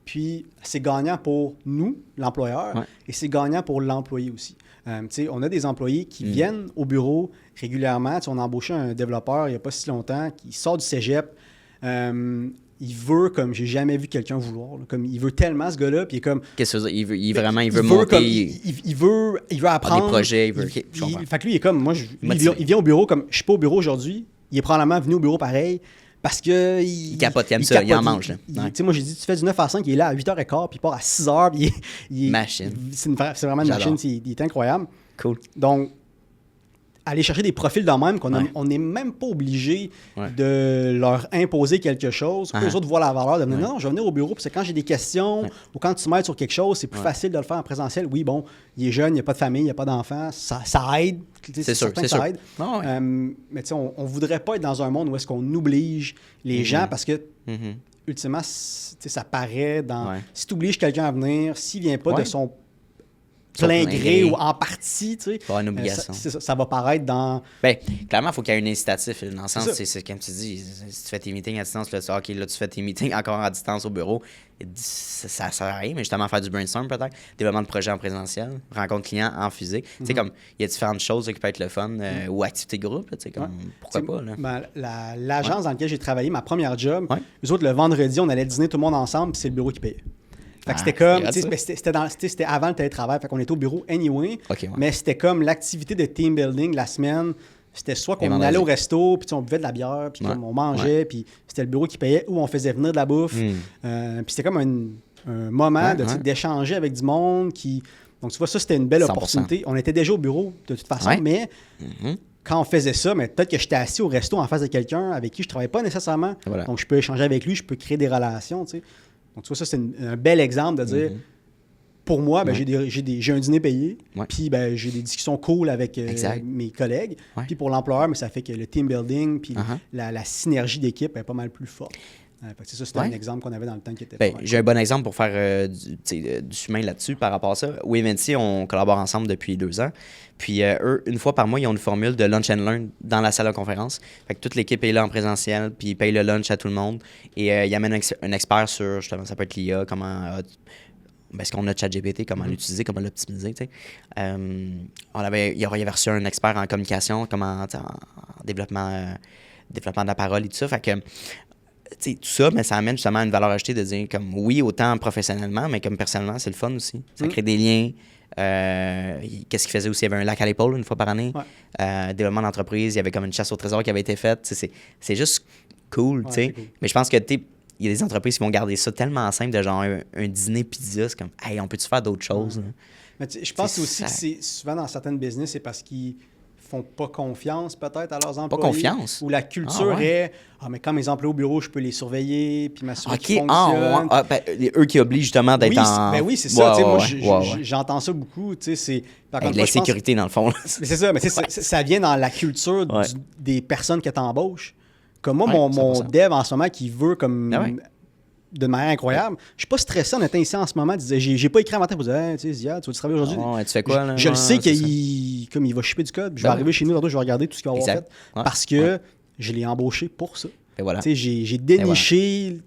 puis c'est gagnant pour nous, l'employeur, et c'est gagnant pour l'employé aussi. On a des employés qui viennent au bureau régulièrement. On a embauché un développeur il n'y a pas si longtemps qui sort du cégep. Il veut comme j'ai jamais vu quelqu'un vouloir. Là, comme il veut tellement ce gars-là. Puis qu'est-ce que ça veut dire? Il veut monter. Il veut apprendre. Des projets. Fait que lui, il est comme moi. Il vient au bureau comme je suis pas au bureau aujourd'hui. Il est probablement venu au bureau pareil. Parce que il capote, il aime ça, il en mange. Moi, j'ai dit, tu fais du 9 à 5, il est là à 8h15, puis il part à 6h. Machine. C'est vraiment une machine, il est incroyable. Cool. Donc, aller chercher des profils de même qu'on n'est même pas obligé de leur imposer quelque chose. Eux autres voient la valeur de venir. Non, je vais venir au bureau, puis c'est quand j'ai des questions ou quand tu m'aides sur quelque chose, c'est plus facile de le faire en présentiel. Oui, bon, il est jeune, il n'y a pas de famille, il n'y a pas d'enfants. Ça aide. C'est sûr, c'est sûr. Ça aide. Mais tu sais, on ne voudrait pas être dans un monde où est-ce qu'on oblige les gens parce que, ultimement, ça paraît dans... Si tu obliges quelqu'un à venir, s'il ne vient pas de son plein gré ou en partie, tu sais. Pas une obligation. Ça va paraître dans... Bien, clairement, il faut qu'il y ait un incitatif. Dans le sens, c'est comme tu dis, si tu fais tes meetings à distance, là, OK, là, tu fais tes meetings encore à distance au bureau, ça sert à rien, mais justement, faire du brainstorm peut-être, développement de projet en présentiel, rencontre client en physique. Tu sais, comme, il y a différentes choses là, qui peuvent être le fun, ou activité groupe, tu sais, comme, pourquoi pas, là. Ben, l'agence dans laquelle j'ai travaillé, ma première job, eux autres, le vendredi, on allait dîner tout le monde ensemble, puis c'est le bureau qui payait. Fait que c'était comme, c'était avant le télétravail, fait qu'on était au bureau anyway, mais c'était comme l'activité de team building la semaine. C'était soit qu'on allait au resto, puis on buvait de la bière, puis on mangeait, puis c'était le bureau qui payait, ou on faisait venir de la bouffe. Puis c'était comme un moment d'échanger avec du monde qui... Donc tu vois, ça, c'était une belle 100%. Opportunité. On était déjà au bureau, de toute façon, mais... Quand on faisait ça, mais peut-être que j'étais assis au resto en face de quelqu'un avec qui je ne travaillais pas nécessairement. Donc, je peux échanger avec lui, je peux créer des relations, tu sais. Donc, tu vois, ça, c'est un bel exemple de dire, pour moi, ben, j'ai un dîner payé, puis ben, j'ai des discussions cool avec mes collègues. Puis pour l'employeur, mais ça fait que le team building, puis la synergie d'équipe est pas mal plus forte. C'est ça, c'était un exemple qu'on avait dans le temps qui était j'ai un bon exemple pour faire du chemin là-dessus par rapport à ça. Wavency, on collabore ensemble depuis 2 ans. Puis eux, une fois par mois, ils ont une formule de lunch and learn dans la salle de conférence. Fait que toute l'équipe est là en présentiel, puis ils payent le lunch à tout le monde. Et ils amènent un expert sur, justement, ça peut être l'IA, comment... est-ce qu'on a ChatGPT, comment l'utiliser, comment l'optimiser, tu sais. Il avait reçu un expert en communication, comment, en développement de la parole et tout ça. Fait que... tout ça, mais ça amène justement une valeur ajoutée de dire comme oui, autant professionnellement, mais comme personnellement, c'est le fun aussi. Ça crée des liens. Qu'est-ce qu'il faisait aussi? Il y avait un lac à l'épaule une fois par année. Développement d'entreprise, il y avait comme une chasse au trésor qui avait été faite. C'est juste cool, tu sais. Cool. Mais je pense que il y a des entreprises qui vont garder ça tellement simple de genre un dîner pizza. C'est comme, hey, on peut-tu faire d'autres choses? Mais je pense aussi que c'est souvent dans certaines business, c'est parce qu'ils font pas confiance peut-être à leurs employés. Pas confiance? Ou la culture est mais quand mes employés au bureau, je peux les surveiller puis m'assurer qu'ils fonctionnent. Eux qui obligent justement d'être oui, c'est ça. Moi, j'entends ça beaucoup. L'insécurité, dans le fond. Mais c'est ça. Mais ça vient dans la culture des personnes que tu embauches. Comme moi, mon dev en ce moment qui veut comme... de manière incroyable. Je suis pas stressé en étant ici en ce moment. J'ai pas écrit un matin pour dire hey, tu sais, Zia, tu vas travailler aujourd'hui. Tu fais quoi, là? Je le sais qu'il va shipper du code. Je vais arriver chez nous, je vais regarder tout ce qu'il va avoir fait. Parce que je l'ai embauché pour ça. Voilà. J'ai déniché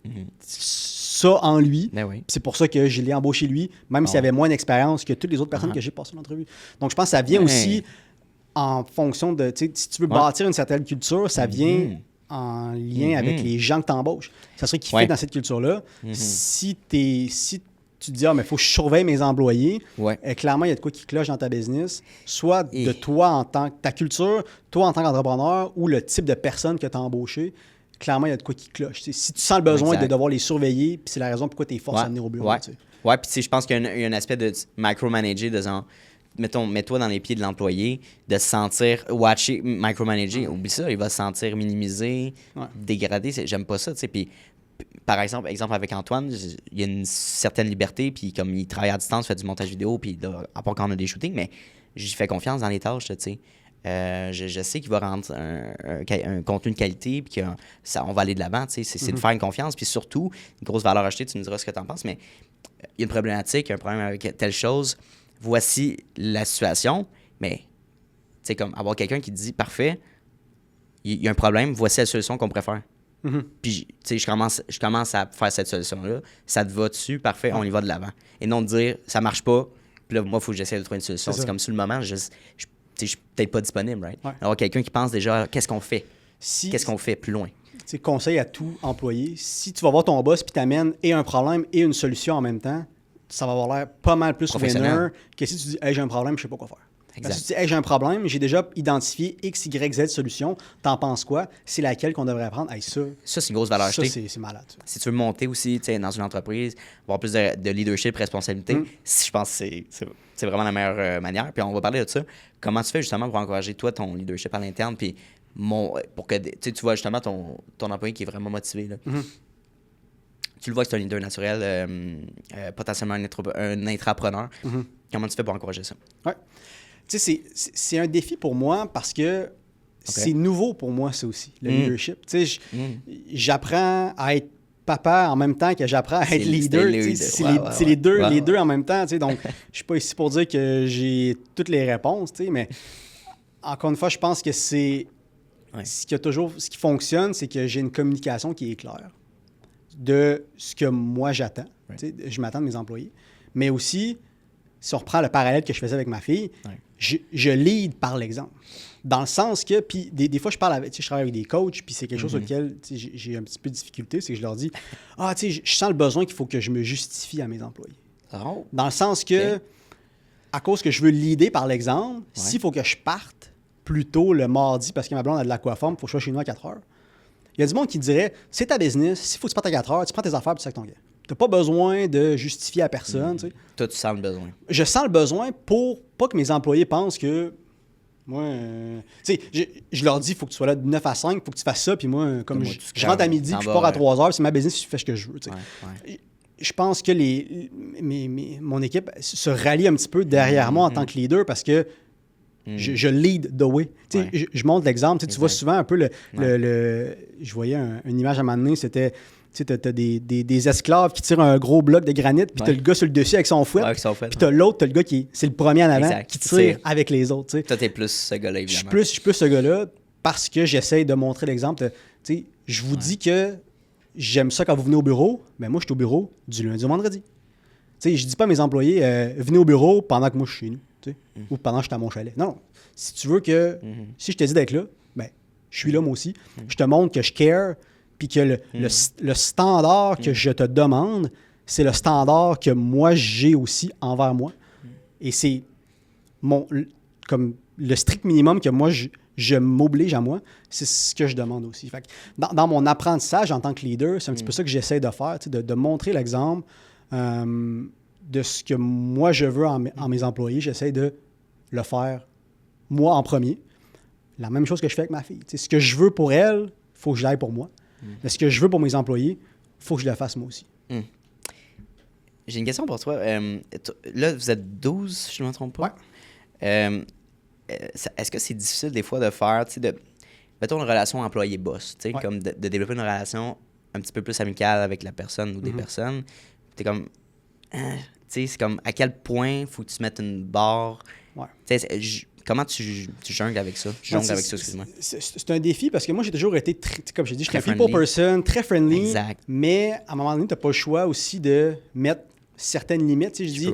ça en lui. C'est pour ça que je l'ai embauché lui, même s'il avait moins d'expérience que toutes les autres personnes que j'ai passées l'entrevue. Donc je pense que ça vient aussi en fonction de, si tu veux bâtir une certaine culture, ça vient en lien avec les gens que tu embauches. Ça serait qui fait dans cette culture-là. Si tu te dis, mais il faut que je surveille mes employés, clairement, il y a de quoi qui cloche dans ta business, soit de toi en tant que ta culture, toi en tant qu'entrepreneur, ou le type de personne que tu as embauché, clairement, il y a de quoi qui cloche. Si tu sens le besoin de devoir les surveiller, puis c'est la raison pourquoi tu es forcé à venir au bureau. Puis je pense qu'il y a un aspect de micromanager, de genre, mets-toi dans les pieds de l'employé, de se sentir watché, micromanager. Oublie ça, il va se sentir minimisé, dégradé. J'aime pas ça, tu sais. Puis, par exemple avec Antoine, il y a une certaine liberté, puis comme il travaille à distance, fait du montage vidéo, puis à part quand on a des shootings, mais j'y fais confiance dans les tâches, tu sais. Je sais qu'il va rendre un contenu de qualité, puis on va aller de l'avant, tu sais. C'est de faire une confiance, puis surtout, une grosse valeur ajoutée, tu me diras ce que tu en penses, mais il y a une problématique, un problème avec telle chose. Voici la situation, mais c'est comme avoir quelqu'un qui te dit parfait, il y a un problème, voici la solution qu'on préfère. Puis, tu sais, je commence à faire cette solution-là, ça te va dessus, parfait, on y va de l'avant. Et non de dire ça marche pas, puis là, moi, il faut que j'essaie de trouver une solution. C'est comme sur le moment, je suis peut-être pas disponible, right? Alors, quelqu'un qui pense déjà, qu'est-ce qu'on fait? Qu'est-ce qu'on fait plus loin? C'est conseil à tout employé. Si tu vas voir ton boss puis t'amènes et un problème et une solution en même temps, ça va avoir l'air pas mal plus winner que si tu dis hey, j'ai un problème, je sais pas quoi faire. Parce que tu dis, hey, j'ai un problème, j'ai déjà identifié X, Y, Z solution. T'en penses quoi? C'est laquelle qu'on devrait prendre? Hey, ça, c'est une grosse valeur ajoutée. Ça, c'est malade. Ça. Si tu veux monter aussi dans une entreprise, avoir plus de leadership, responsabilité, je pense que c'est vraiment la meilleure manière. Puis on va parler de ça. Comment tu fais justement pour encourager toi ton leadership à l'interne? Puis pour que tu vois justement ton employé qui est vraiment motivé. Là. Tu le vois que c'est un leader naturel, potentiellement un intrapreneur. Comment tu fais pour encourager ça? Ouais. Tu sais, c'est un défi pour moi parce que c'est nouveau pour moi, ça aussi, le leadership. Tu sais, j'apprends à être papa en même temps que j'apprends à être leader. C'est les deux en même temps. Tu sais, donc, je suis pas ici pour dire que j'ai toutes les réponses, tu sais, mais encore une fois, je pense que c'est ce qui fonctionne, c'est que j'ai une communication qui est claire de ce que moi j'attends. Tu sais, je m'attends de mes employés. Mais aussi, si on reprend le parallèle que je faisais avec ma fille, je lead par l'exemple. Dans le sens que, puis des fois, je travaille avec des coachs, puis c'est quelque chose sur lequel j'ai un petit peu de difficulté, c'est que je leur dis, je sens le besoin qu'il faut que je me justifie à mes employés. Oh. Dans le sens que, à cause que je veux leader par l'exemple, s'il faut que je parte plus tôt le mardi parce que ma blonde a de l'aquaforme, il faut que je sois chez nous à 4 heures. Il y a du monde qui dirait, c'est ta business, s'il faut que tu partes à 4 heures, tu prends tes affaires et tu sacs ton gars. Tu n'as pas besoin de justifier à personne. Tu sais. Toi, tu sens le besoin. Je sens le besoin pour pas que mes employés pensent que moi, tu sais, je leur dis, il faut que tu sois là de 9 à 5, il faut que tu fasses ça, puis moi, comme je rentre à midi, puis je pars à 3 heures, c'est ma business, je fais ce que je veux. Tu sais. Je pense que mon équipe se rallie un petit peu derrière moi en tant que leader parce que je lead the way. Tu sais, je montre l'exemple. Tu vois souvent un peu je voyais une image à un moment donné, c'était... Tu sais, t'as des esclaves qui tirent un gros bloc de granit, puis t'as le gars sur le dessus avec son fouet. Puis t'as le gars c'est le premier en avant qui tire avec les autres. T'sais. Toi, t'es plus ce gars-là, évidemment. Je suis plus ce gars-là parce que j'essaie de montrer l'exemple. Tu sais, je vous dis que j'aime ça quand vous venez au bureau, mais moi, je suis au bureau du lundi au vendredi. Tu sais, je dis pas à mes employés, venez au bureau pendant que moi, je suis chez nous, ou pendant que je suis à mon chalet. Non, si tu veux que, si je te dis d'être là, ben, je suis là moi aussi. Je te montre que je care. Puis que le standard que je te demande, c'est le standard que moi, j'ai aussi envers moi. Et c'est comme le strict minimum que moi, je m'oblige à moi, c'est ce que je demande aussi. Fait que dans mon apprentissage en tant que leader, c'est un petit peu ça que j'essaie de faire, de montrer l'exemple de ce que moi, je veux en mes employés. J'essaie de le faire, moi, en premier. La même chose que je fais avec ma fille. T'sais, ce que je veux pour elle, il faut que je l'aille pour moi. Mais ce que je veux pour mes employés, il faut que je le fasse moi aussi. J'ai une question pour toi. Là, vous êtes 12, je ne me trompe pas. Ouais. Est-ce que c'est difficile des fois de faire, mettons une relation employé-boss, comme de développer une relation un petit peu plus amicale avec la personne ou des personnes? T'es comme, c'est comme à quel point il faut que tu mettes une barre? Ouais. Comment tu jongles avec ça? Excuse-moi. C'est un défi parce que moi, j'ai toujours été, comme je dis, je suis un people person, très friendly. Exact. Mais à un moment donné, tu n'as pas le choix aussi de mettre certaines limites. Je dis,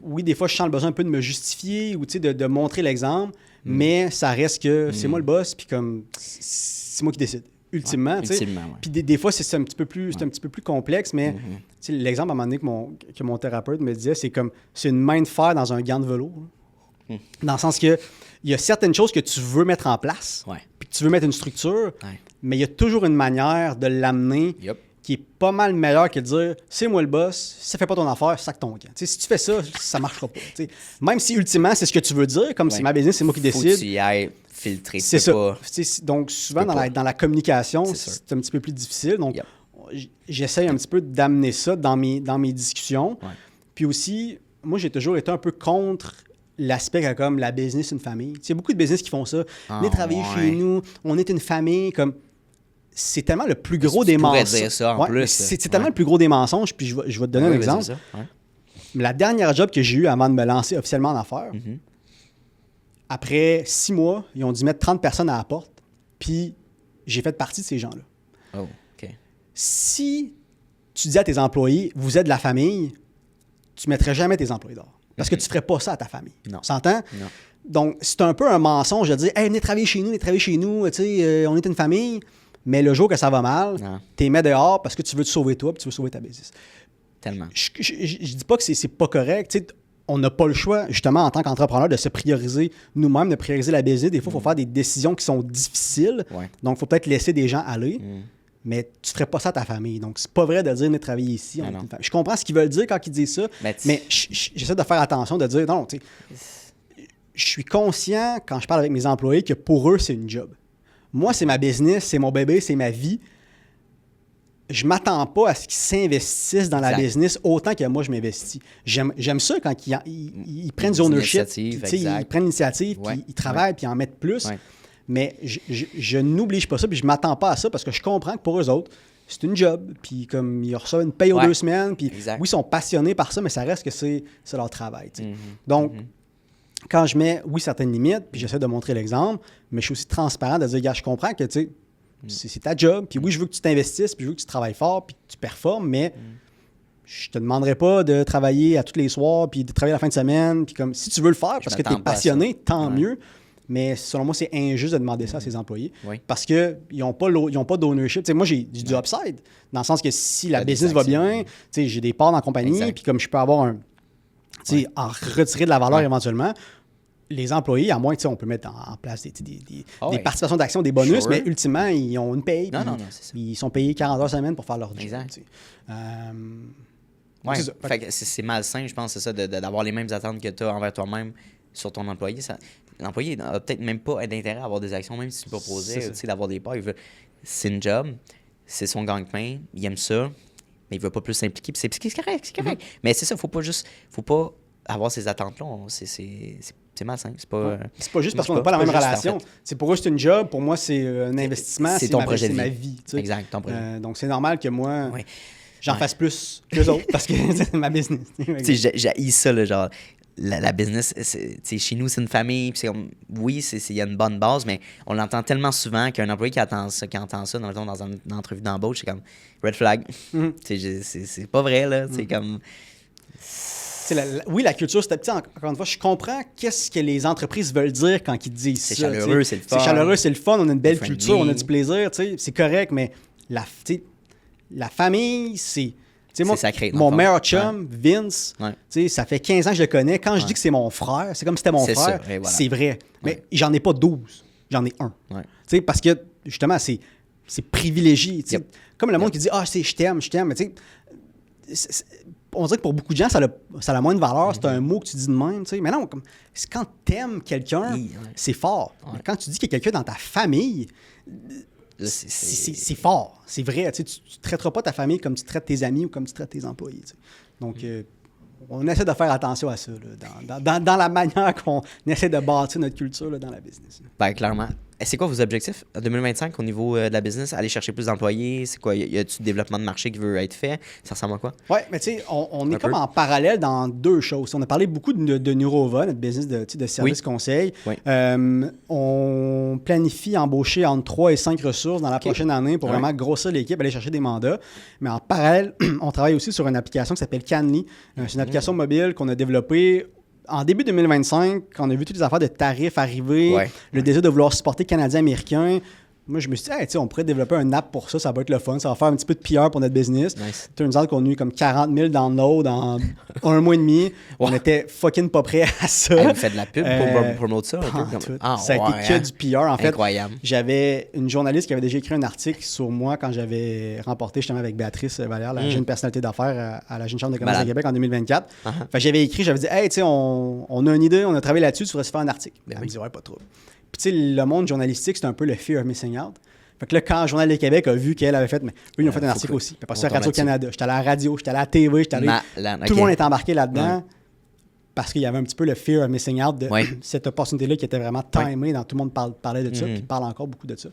oui, des fois, je sens le besoin un peu de me justifier ou de montrer l'exemple, mais ça reste que c'est moi le boss, puis comme c'est moi qui décide. Ultimement, Puis des fois, c'est un petit peu plus complexe, mais l'exemple à un moment donné que mon thérapeute me disait, c'est comme c'est une main de fer dans un gant de velours. Dans le sens que il y a certaines choses que tu veux mettre en place, puis que tu veux mettre une structure, mais il y a toujours une manière de l'amener qui est pas mal meilleure que de dire « c'est moi le boss, si ça fait pas ton affaire, sac ton camp ». Si tu fais ça, ça marchera pas. T'sais. Même si ultimement, c'est ce que tu veux dire, comme c'est ma business, c'est moi qui décide. Faut que tu y ailles filtrer. C'est ça. Pas... Donc souvent, dans la communication, c'est un petit peu plus difficile. Donc j'essaye un petit peu d'amener ça dans mes discussions. Puis aussi, moi, j'ai toujours été un peu contre l'aspect comme la business, une famille. Il y a beaucoup de business qui font ça. Venez travailler chez nous, on est une famille. Comme c'est tellement le plus gros des mensonges. Dire ça en plus. C'est tellement le plus gros des mensonges. Puis je vais te donner un exemple. La dernière job que j'ai eue avant de me lancer officiellement en affaires, après 6 mois, ils ont dû mettre 30 personnes à la porte. Puis j'ai fait partie de ces gens-là. Oh, OK. Si tu dis à tes employés, vous êtes de la famille, tu ne mettrais jamais tes employés dehors. Parce que tu ne ferais pas ça à ta famille. Non. Tu s'entends? Non. Donc, c'est un peu un mensonge de dire « Hey, venez travailler chez nous, on est une famille. » Mais le jour que ça va mal, tu les mets dehors parce que tu veux te sauver toi et tu veux sauver ta business. Tellement. Je dis pas que c'est pas correct. on n'a pas le choix, justement, en tant qu'entrepreneur, de se prioriser nous-mêmes, de prioriser la business. Des fois, il faut faire des décisions qui sont difficiles. Ouais. Donc, il faut peut-être laisser des gens aller. Mais tu ne ferais pas ça à ta famille. Donc, c'est pas vrai de dire, venez travailler ici. Je comprends ce qu'ils veulent dire quand ils disent ça, mais j'essaie de faire attention, de dire, non, tu sais, je suis conscient, quand je parle avec mes employés, que pour eux, c'est une job. Moi, c'est ma business, c'est mon bébé, c'est ma vie. Je m'attends pas à ce qu'ils s'investissent dans la business autant que moi, je m'investis. J'aime ça quand ils prennent du ownership, ils prennent l'initiative, puis ils travaillent, puis ils en mettent plus. Ouais. Mais je n'oblige pas ça, puis je m'attends pas à ça parce que je comprends que pour eux autres, c'est une job, puis comme ils reçoivent une paye aux 2 semaines, puis oui, ils sont passionnés par ça, mais ça reste que c'est leur travail. Donc, quand je mets, oui, certaines limites, puis j'essaie de montrer l'exemple, mais je suis aussi transparent de dire, gars, je comprends que, tu sais, c'est ta job, puis oui, je veux que tu t'investisses, puis je veux que tu travailles fort, puis que tu performes, mais je te demanderai pas de travailler à tous les soirs, puis de travailler la fin de semaine, puis comme, si tu veux le faire, parce que tu es passionné, tant mieux. Mais selon moi, c'est injuste de demander ça à ses employés parce qu'ils n'ont pas d'ownership. T'sais, moi, j'ai du upside, dans le sens que si la business va bien, j'ai des parts dans la compagnie, puis comme je peux avoir en retirer de la valeur éventuellement, les employés, à moins que on peut mettre en place des participations d'action, des bonus, mais ultimement, ils ont une paye. Ils sont payés 40 heures semaine pour faire leur job. C'est malsain, je pense, c'est ça, d'avoir les mêmes attentes que tu as envers toi-même sur ton employé. L'employé n'a peut-être même pas d'intérêt à avoir des actions, même si tu proposais d'avoir des parts. C'est une job, c'est son gagne-pain, il aime ça, mais il ne veut pas plus s'impliquer. Puis c'est correct, c'est correct. Mais c'est ça, faut pas avoir ces attentes-là. C'est malsain. C'est pas juste parce qu'on n'a pas la même relation. C'est pour eux, c'est une job. Pour moi, c'est un investissement. C'est ton projet de vie. C'est ma vie. Exact, ton projet. Donc, c'est normal que moi, j'en fasse plus qu'eux autres parce que c'est ma business. J'ai ça, là, genre... La business, chez nous, c'est une famille. Puis c'est comme, oui, il y a une bonne base, mais on l'entend tellement souvent qu'un employé qui entend ça dans une entrevue d'embauche, c'est comme red flag. C'est pas vrai, là. C'est comme. Oui, la culture, c'était petit. Encore une fois, je comprends qu'est-ce que les entreprises veulent dire quand ils disent ça. C'est chaleureux, c'est le fun. C'est chaleureux, c'est le fun. On a une belle culture, on a du plaisir. C'est correct, mais la famille, c'est sacré. Mon meilleur chum, Vince, ça fait 15 ans que je le connais. Quand je dis que c'est mon frère, c'est comme si c'était mon frère. C'est vrai. Mais j'en ai pas 12. J'en ai un. Parce que, justement, c'est privilégié. Comme le monde qui dit « Ah, je t'aime. » Mais tu sais, on dirait que pour beaucoup de gens, ça a moins de valeur. C'est un mot que tu dis de même. Mais non, quand t'aimes quelqu'un, c'est fort. Mais quand tu dis qu'il y a quelqu'un dans ta famille... C'est fort, c'est vrai. Tu ne traiteras pas ta famille comme tu traites tes amis ou comme tu traites tes employés. Donc, on essaie de faire attention à ça, là, dans la manière qu'on essaie de bâtir notre culture là, dans la business. Bien, clairement. C'est quoi vos objectifs en 2025 au niveau de la business? Aller chercher plus d'employés? C'est quoi? Y a-t-il du développement de marché qui veut être fait? Ça ressemble à quoi? Oui, mais tu sais, on est comme en parallèle dans deux choses. On a parlé beaucoup de Nurova, notre business de service conseil. Oui. On planifie embaucher entre 3 et 5 ressources dans la prochaine année pour vraiment grossir l'équipe, aller chercher des mandats. Mais en parallèle, on travaille aussi sur une application qui s'appelle Canly. C'est une application mobile qu'on a développée en début 2025, quand on a vu toutes les affaires de tarifs arriver, le désir de vouloir supporter Canadiens-Américains, moi, je me suis dit, on pourrait développer un app pour ça, ça va être le fun, ça va faire un petit peu de PR pour notre business. Nice. Turns out qu'on a eu comme 40 000 downloads en un mois et demi. On était fucking pas prêts à ça. Vous faites de la pub pour promouvoir ça? Ça a été que du PR. En fait, incroyable. J'avais une journaliste qui avait déjà écrit un article sur moi quand j'avais remporté justement avec Béatrice Vallière, la jeune personnalité d'affaires à la Jeune Chambre de commerce de Québec en 2024. Fait, j'avais écrit, j'avais dit, hey, tu sais, on a une idée, on a travaillé là-dessus, tu devrais se faire un article. Elle me dit, ouais, pas trop. Puis, tu sais, le monde journalistique, c'est un peu le fear of missing out. Fait que là, quand le Journal de Québec a vu qu'elle avait fait, mais eux, ils ont fait un article aussi. Puis après ça, Radio-Canada. J'étais allé à la radio, j'étais allé à la TV, j'étais allé. Tout le monde est embarqué là-dedans parce qu'il y avait un petit peu le fear of missing out de cette opportunité-là qui était vraiment timée. Dans tout le monde parlait de ça, puis parle encore beaucoup de ça.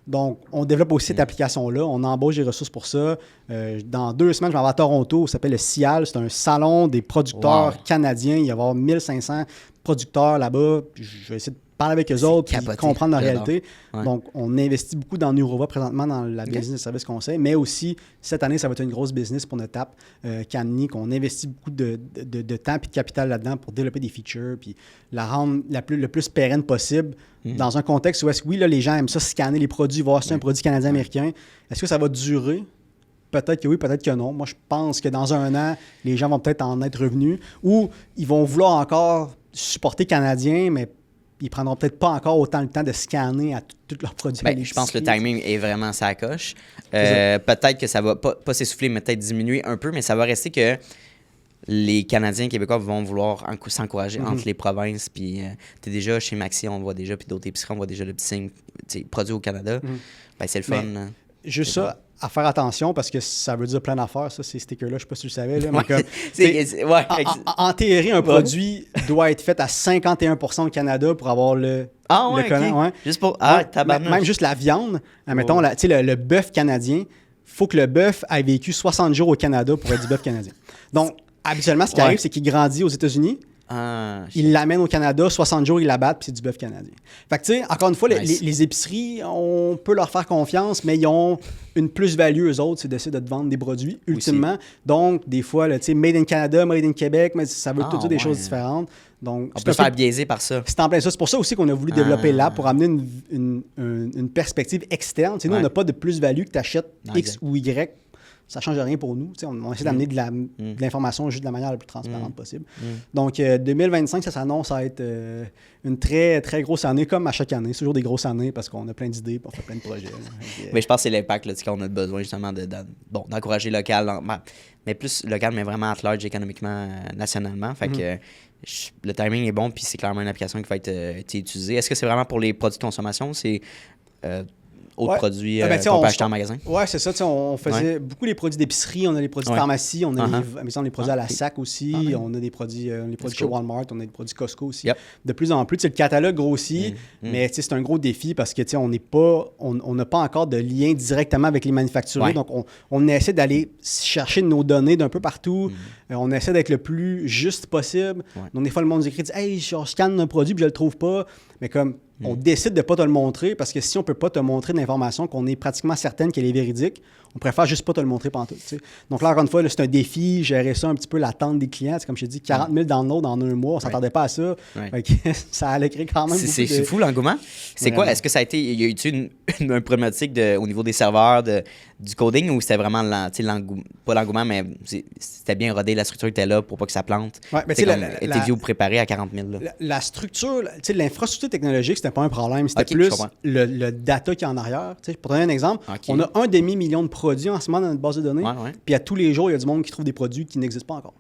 Donc, on développe aussi cette application-là. On embauche des ressources pour ça. Dans 2 semaines, je vais à Toronto. Ça s'appelle le CIAL. C'est un salon des producteurs canadiens. Il va y avoir 1500 producteurs là-bas. Je vais essayer de parler avec eux autres et comprendre la réalité. Donc, on investit beaucoup dans Nurova présentement dans la business de service conseil, mais aussi, cette année, ça va être une grosse business pour notre app, Canly, qu'on investit beaucoup de temps et de capital là-dedans pour développer des features puis la rendre le plus pérenne possible dans un contexte où, oui, là, les gens aiment ça, scanner les produits, voir si c'est un produit canadien-américain. Est-ce que ça va durer? peut-être que oui, peut-être que non. Moi, je pense que dans un an, les gens vont peut-être en être revenus ou ils vont vouloir encore supporter Canadien, mais ils prendront peut-être pas encore autant le temps de scanner à tous leurs produits. Je pense que le timing est vraiment sa coche. Peut-être que ça va pas s'essouffler, mais peut-être diminuer un peu, mais ça va rester que les Canadiens et Québécois vont vouloir s'encourager entre les provinces. Puis, t'es déjà chez Maxi, on voit déjà, puis d'autres épiceries, on voit déjà le petit signe produit au Canada. C'est le fun. Juste ça, à faire attention, parce que ça veut dire plein d'affaires, ça, ces stickers-là, je sais pas si tu le savais. Là, mais en théorie, un produit doit être fait à 51% au Canada pour avoir le collant. Ouais. Juste pour... Même juste la viande. Mettons, le bœuf canadien, il faut que le bœuf ait vécu 60 jours au Canada pour être du bœuf canadien. Donc, habituellement, ce qui arrive, c'est qu'il grandit aux États-Unis. Ils l'amènent au Canada, 60 jours, ils l'abattent, puis c'est du bœuf canadien. Fait que, tu sais, encore une fois, les épiceries, on peut leur faire confiance, mais ils ont une plus-value, eux autres, c'est d'essayer de te vendre des produits, ultimement. Aussi. Donc, des fois, tu sais, Made in Canada, Made in Québec, mais ça veut tout dire des choses différentes. Donc, on peut se faire biaiser par ça. C'est en plein ça. C'est pour ça aussi qu'on a voulu développer l'app, pour amener une perspective externe. T'sais, nous, on n'a pas de plus-value que tu achètes X ou Y. Ça ne change rien pour nous. On essaie d'amener de l'information juste de la manière la plus transparente possible. Donc, 2025, ça s'annonce à être une très, très grosse année, comme à chaque année. C'est toujours des grosses années parce qu'on a plein d'idées et on fait plein de projets. Mais je pense que c'est l'impact qu'on a besoin justement d'encourager local, mais plus local, mais vraiment at large économiquement, nationalement. Fait que le timing est bon, puis c'est clairement une application qui va être utilisée. Est-ce que c'est vraiment pour les produits de consommation? C'est autres produits qu'on peut acheter en magasin? Oui, c'est ça. On faisait beaucoup les produits d'épicerie, on a les produits de pharmacie, on a les produits à la SAC aussi, on a des produits, chez Walmart, on a des produits Costco aussi. De plus en plus, le catalogue grossit, mais c'est un gros défi parce que on n'a pas encore de lien directement avec les manufacturiers. Donc, on essaie d'aller chercher nos données d'un peu partout. On essaie d'être le plus juste possible. Donc, des fois, le monde nous écrit « Hey, je scanne un produit puis je le trouve pas. » Mais comme on décide de ne pas te le montrer parce que si on ne peut pas te montrer de l'information qu'on est pratiquement certaine qu'elle est véridique, on préfère juste pas te le montrer pantoute. T'sais. Donc là, encore une fois, là, c'est un défi, gérer ça un petit peu, l'attente des clients. T'sais, comme je t'ai dit, 40 000 downloads en un mois, on ne s'attendait pas à ça. Ça allait créer quand même C'est fou l'engouement. C'est quoi? Est-ce que ça a été... Y a-eu un problématique au niveau des serveurs, du coding, ou c'était vraiment pas l'engouement, mais c'était bien rodé, la structure était là pour pas que ça plante? Étiez-vous préparé à 40 000? Là? La structure, l'infrastructure technologique, c'était pas un problème. C'était plus le data qui est en arrière. T'sais, pour te donner un exemple, on a 1,5 million de produits en ce moment dans notre base de données. Puis à tous les jours, il y a du monde qui trouve des produits qui n'existent pas encore.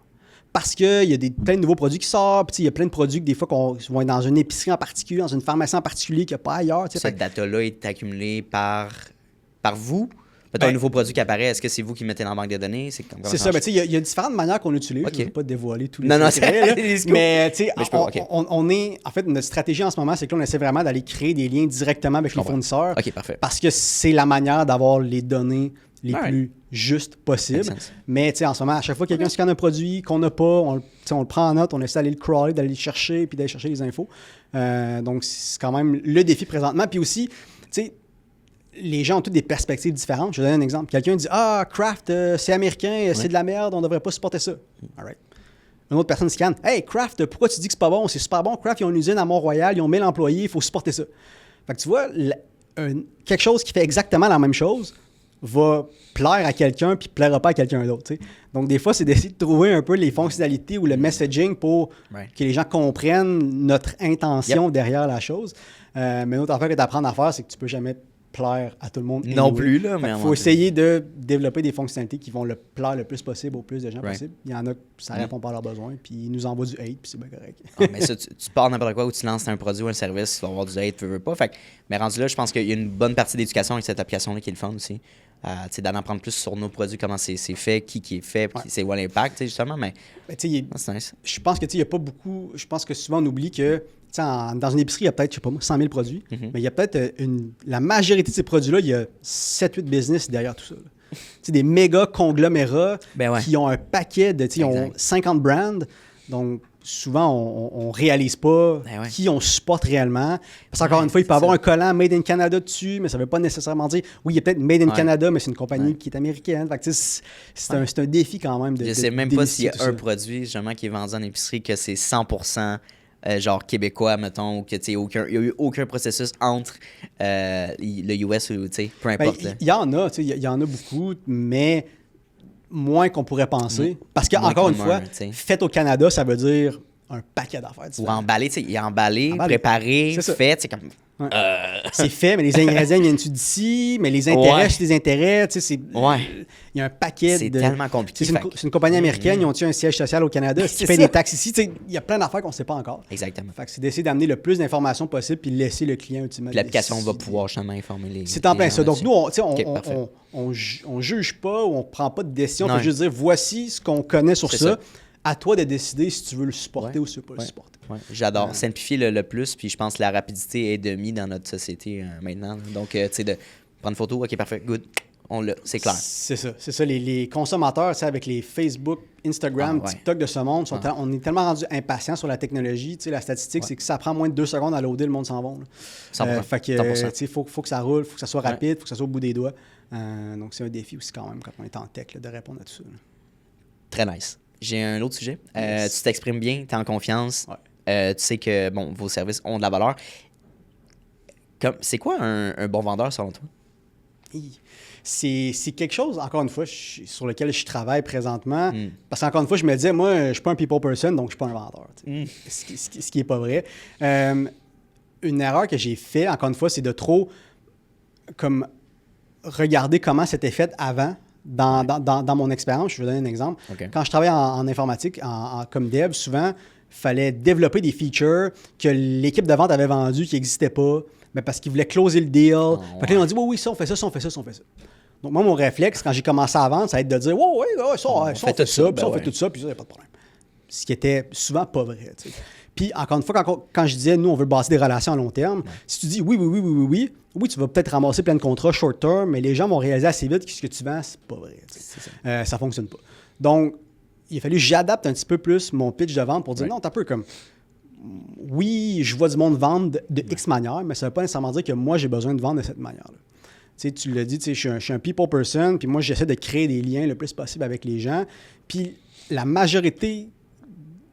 Parce qu'il y a plein de nouveaux produits qui sortent. Il y a plein de produits que des fois qu'on vont être dans une épicerie en particulier, dans une pharmacie en particulier, qu'il n'y a pas ailleurs. Cette data-là est accumulée par vous? Peut-être un nouveau produit qui apparaît, est-ce que c'est vous qui mettez dans la banque de données? C'est ça. Il y a différentes manières qu'on utilise. Je ne vais pas dévoiler tous les secrets. Mais on est... En fait, notre stratégie en ce moment, c'est que là, on essaie vraiment d'aller créer des liens directement avec les fournisseurs. Parce que c'est la manière d'avoir les données les plus justes possibles. Mais en ce moment, à chaque fois que quelqu'un scanne un produit qu'on n'a pas, on le prend en note, on essaie d'aller le crawler, d'aller le chercher, puis d'aller chercher les infos. Donc, c'est quand même le défi présentement. Puis aussi, les gens ont toutes des perspectives différentes. Je vais donner un exemple. Quelqu'un dit « Ah, Kraft, c'est américain, c'est de la merde, on ne devrait pas supporter ça. » All right. Une autre personne scanne « Hey, Kraft, pourquoi tu dis que c'est pas bon? C'est super bon. Kraft, ils ont une usine à Mont-Royal, ils ont 1000 employés, il faut supporter ça. » Fait que tu vois, quelque chose qui fait exactement la même chose va plaire à quelqu'un puis plaira pas à quelqu'un d'autre. T'sais. Donc, des fois, c'est d'essayer de trouver un peu les fonctionnalités ou le messaging pour que les gens comprennent notre intention derrière la chose. Mais une autre affaire que d'apprendre à faire, c'est que tu peux jamais plaire à tout le monde. Non plus, là. Mais il faut essayer de développer des fonctionnalités qui vont le plaire le plus possible au plus de gens possible. Il y en a ça répond pas à leurs besoins, puis ils nous envoient du hate, puis c'est bien correct. Mais ça, tu pars n'importe quoi où tu lances un produit ou un service, tu vas avoir du hate, tu veux pas. Fait que, mais rendu là, je pense qu'il y a une bonne partie d'éducation avec cette application-là qui est le fun aussi. D'en apprendre plus sur nos produits, comment c'est fait, qui est fait, c'est quoi l'impact, justement. Mais c'est nice. Je pense que il y a pas beaucoup. Je pense que souvent on oublie que dans une épicerie, il y a peut-être, je sais pas moi, 100 000 produits, mais il y a peut-être la majorité de ces produits-là, il y a 7-8 business derrière tout ça. Des méga conglomérats qui ont un paquet de, ils ont 50 brands. Donc, souvent, on réalise pas qui on supporte réellement. Parce qu'encore une fois, il peut y avoir un collant Made in Canada dessus, mais ça veut pas nécessairement dire, oui, il y a peut-être Made in Canada, mais c'est une compagnie qui est américaine. Fait que, c'est un défi quand même. Je sais même pas s'il y a un produit justement qui est vendu en épicerie que c'est 100% genre québécois, mettons, ou que il n'y a eu aucun processus entre le US ou peu importe. Il y en a beaucoup, mais moins qu'on pourrait penser. Parce qu'encore une fois, fait au Canada, ça veut dire un paquet d'affaires différentes. Ou emballé, tu sais, il est emballé, préparé, fait, c'est comme... Ouais. C'est fait, mais les ingrédients viennent-tu d'ici, mais les intérêts, c'est des intérêts, tu sais, il y a un paquet c'est tellement compliqué. C'est une compagnie américaine, ils ont-tu un siège social au Canada, si tu payes des taxes ici, il y a plein d'affaires qu'on ne sait pas encore. Exactement. Fait que c'est d'essayer d'amener le plus d'informations possible puis laisser le client ultimement. Puis l'application va pouvoir justement informer les C'est en plein ça. Donc nous, on juge pas ou on prend pas de décision, on peut juste dire voici ce qu'on connaît sur ça. À toi de décider si tu veux le supporter ou si tu veux pas le supporter. Ouais. J'adore. Simplifier le plus, puis je pense que la rapidité est de mise dans notre société maintenant. Donc, tu sais, de prendre une photo, OK, parfait, good, on l'a, c'est clair. C'est ça. Les consommateurs, avec les Facebook, Instagram, TikTok de ce monde, on est tellement rendu impatients sur la technologie. Tu sais, la statistique, c'est que ça prend moins de 2 secondes à loader, le monde s'en va. Fait que, tu sais, faut que ça roule, faut que ça soit rapide, faut que ça soit au bout des doigts. Donc, c'est un défi aussi quand même, quand on est en tech, là, de répondre à tout ça. Là. Très nice. J'ai un autre sujet. Tu t'exprimes bien, tu es en confiance. Tu sais que vos services ont de la valeur. C'est quoi un bon vendeur selon toi? C'est quelque chose, encore une fois, sur lequel je travaille présentement. Parce qu'encore une fois, je me disais, moi, je ne suis pas un people person, donc je ne suis pas un vendeur. Ce qui n'est pas vrai. Une erreur que j'ai faite, encore une fois, c'est de trop comme regarder comment c'était fait avant. Dans mon expérience, je vais vous donner un exemple. Okay. Quand je travaillais en informatique, comme dev, souvent, il fallait développer des features que l'équipe de vente avait vendues qui n'existaient pas, mais parce qu'ils voulaient closer le deal. Fait que là, ils ont dit, oui, ça, on fait ça, ça, on fait ça, ça, on fait ça. Donc, moi, mon réflexe, quand j'ai commencé à vendre, ça va être de dire, oui, ça, on fait tout ça, puis ça, on fait tout ça, puis ça, il n'y a pas de problème. Ce qui était souvent pas vrai. T'sais. Puis, encore une fois, quand je disais, nous, on veut bâtir des relations à long terme, si tu dis oui, tu vas peut-être ramasser plein de contrats short term, mais les gens vont réaliser assez vite que ce que tu vends, c'est pas vrai. Ça fonctionne pas. Donc, il a fallu que j'adapte un petit peu plus mon pitch de vente pour dire non, t'as un peu comme oui, je vois du monde vendre de X manière, mais ça ne veut pas nécessairement dire que moi, j'ai besoin de vendre de cette manière-là. Tu l'as dit, je suis un people person, puis moi, j'essaie de créer des liens le plus possible avec les gens. Puis la majorité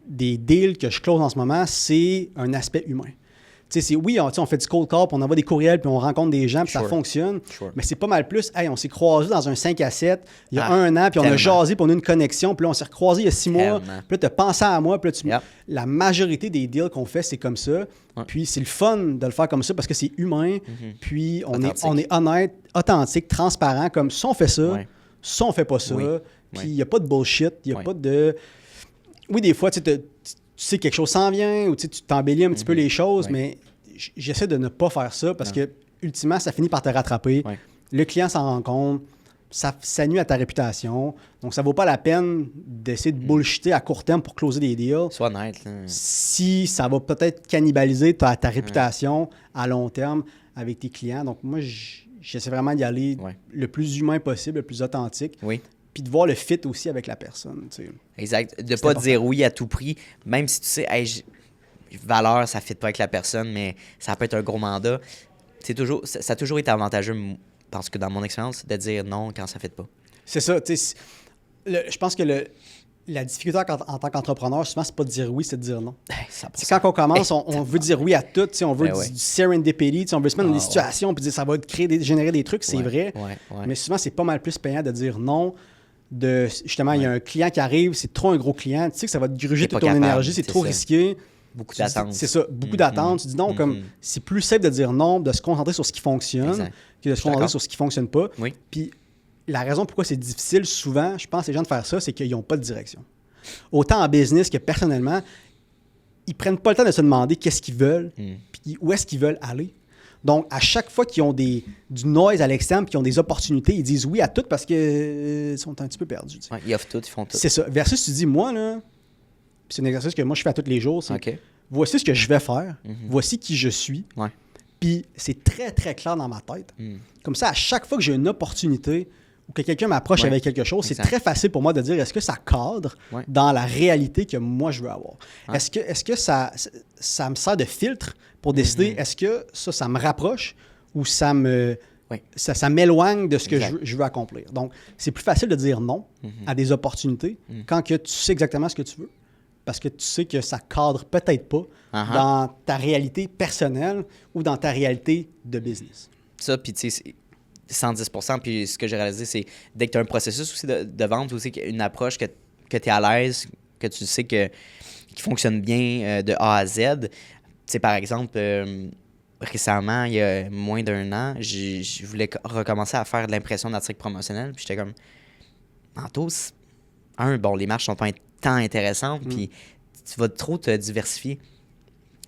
des deals que je close en ce moment, c'est un aspect humain. On fait du cold call, puis on envoie des courriels, puis on rencontre des gens, puis ça fonctionne. Mais c'est pas mal plus, on s'est croisés dans un 5 à 7 il y a 1 an, puis on a jasé, puis on a eu une connexion, puis là, on s'est recroisés il y a 6 mois, puis là, tu as pensé à moi, puis là, la majorité des deals qu'on fait, c'est comme ça. Puis c'est le fun de le faire comme ça parce que c'est humain, puis on est honnête, authentique, transparent, comme ça, on fait ça, ça, on fait pas ça, puis il n'y a pas de bullshit, il n'y a pas de... Oui, des fois, tu sais quelque chose s'en vient ou tu t'embellis un petit peu les choses, mais j'essaie de ne pas faire ça parce que, ultimement, ça finit par te rattraper. Le client s'en rend compte, ça nuit à ta réputation. Donc, ça vaut pas la peine d'essayer de bullshiter à court terme pour closer des deals. Sois honnête. Si ça va peut-être cannibaliser ta réputation à long terme avec tes clients. Donc, moi, j'essaie vraiment d'y aller le plus humain possible, le plus authentique. Puis de voir le fit aussi avec la personne. Exact. De ne pas dire oui à tout prix, même si tu sais, valeur, ça ne fit pas avec la personne, mais ça peut être un gros mandat. Ça a toujours été avantageux, parce que dans mon expérience, de dire non quand ça ne fit pas. C'est ça. Je pense que la difficulté en tant qu'entrepreneur, souvent, c'est pas de dire oui, c'est de dire non. Quand on commence, on veut dire oui à tout. On veut du serendipity, on veut se mettre dans des situations puis dire ça va générer des trucs, c'est vrai. Mais souvent, c'est pas mal plus payant de dire non. Justement, il y a un client qui arrive, c'est trop un gros client, tu sais que ça va te gruger toute ton énergie, c'est trop risqué. Beaucoup d'attentes. C'est ça, beaucoup d'attentes. Tu dis non, comme c'est plus safe de dire non, de se concentrer sur ce qui fonctionne que de se concentrer sur ce qui ne fonctionne pas. Puis la raison pourquoi c'est difficile souvent, je pense, les gens de faire ça, c'est qu'ils n'ont pas de direction. Autant en business que personnellement, ils prennent pas le temps de se demander qu'est-ce qu'ils veulent, puis où est-ce qu'ils veulent aller. Donc, à chaque fois qu'ils ont du noise à l'externe, puis qu'ils ont des opportunités, ils disent oui à tout parce qu'ils sont un petit peu perdus. Ils offrent tout, ils font tout. C'est ça. Versus, tu dis, moi, là, puis c'est un exercice que moi, je fais à tous les jours, c'est voici ce que je vais faire, voici qui je suis, puis c'est très, très clair dans ma tête. Comme ça, à chaque fois que j'ai une opportunité ou que quelqu'un m'approche avec quelque chose, c'est très facile pour moi de dire est-ce que ça cadre dans la réalité que moi, je veux avoir. Est-ce que ça me sert de filtre pour décider est-ce que ça me rapproche ou ça m'éloigne de ce que je veux accomplir. Donc, c'est plus facile de dire non à des opportunités quand que tu sais exactement ce que tu veux parce que tu sais que ça cadre peut-être pas dans ta réalité personnelle ou dans ta réalité de business. Ça, puis tu sais, 110%. Puis ce que j'ai réalisé, c'est dès que tu as un processus aussi de vente, aussi une approche que tu es à l'aise, que tu sais qui fonctionne bien de A à Z. Tu sais, par exemple, récemment, il y a moins d'1 an, je voulais recommencer à faire de l'impression d'articles promotionnels. Puis j'étais comme, Anto, les marges sont pas tant intéressantes, puis tu vas trop te diversifier. Tu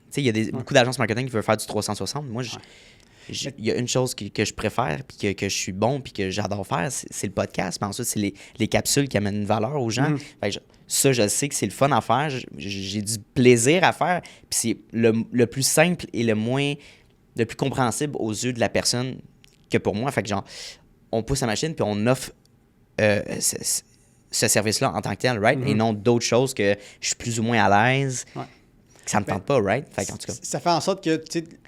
sais, il y a beaucoup d'agences marketing qui veulent faire du 360. Moi, il y a une chose que je préfère, puis que je suis bon, puis que j'adore faire, c'est le podcast. Puis ensuite, c'est les capsules qui amènent une valeur aux gens. Fait que ça, je sais que c'est le fun à faire. J'ai du plaisir à faire. Puis c'est le plus simple et le plus compréhensible aux yeux de la personne que pour moi. Fait que genre, on pousse la machine, puis on offre ce service-là en tant que tel, right? Et non d'autres choses que je suis plus ou moins à l'aise. Que ça me tente pas, right? Fait en tout cas. Ça fait en sorte que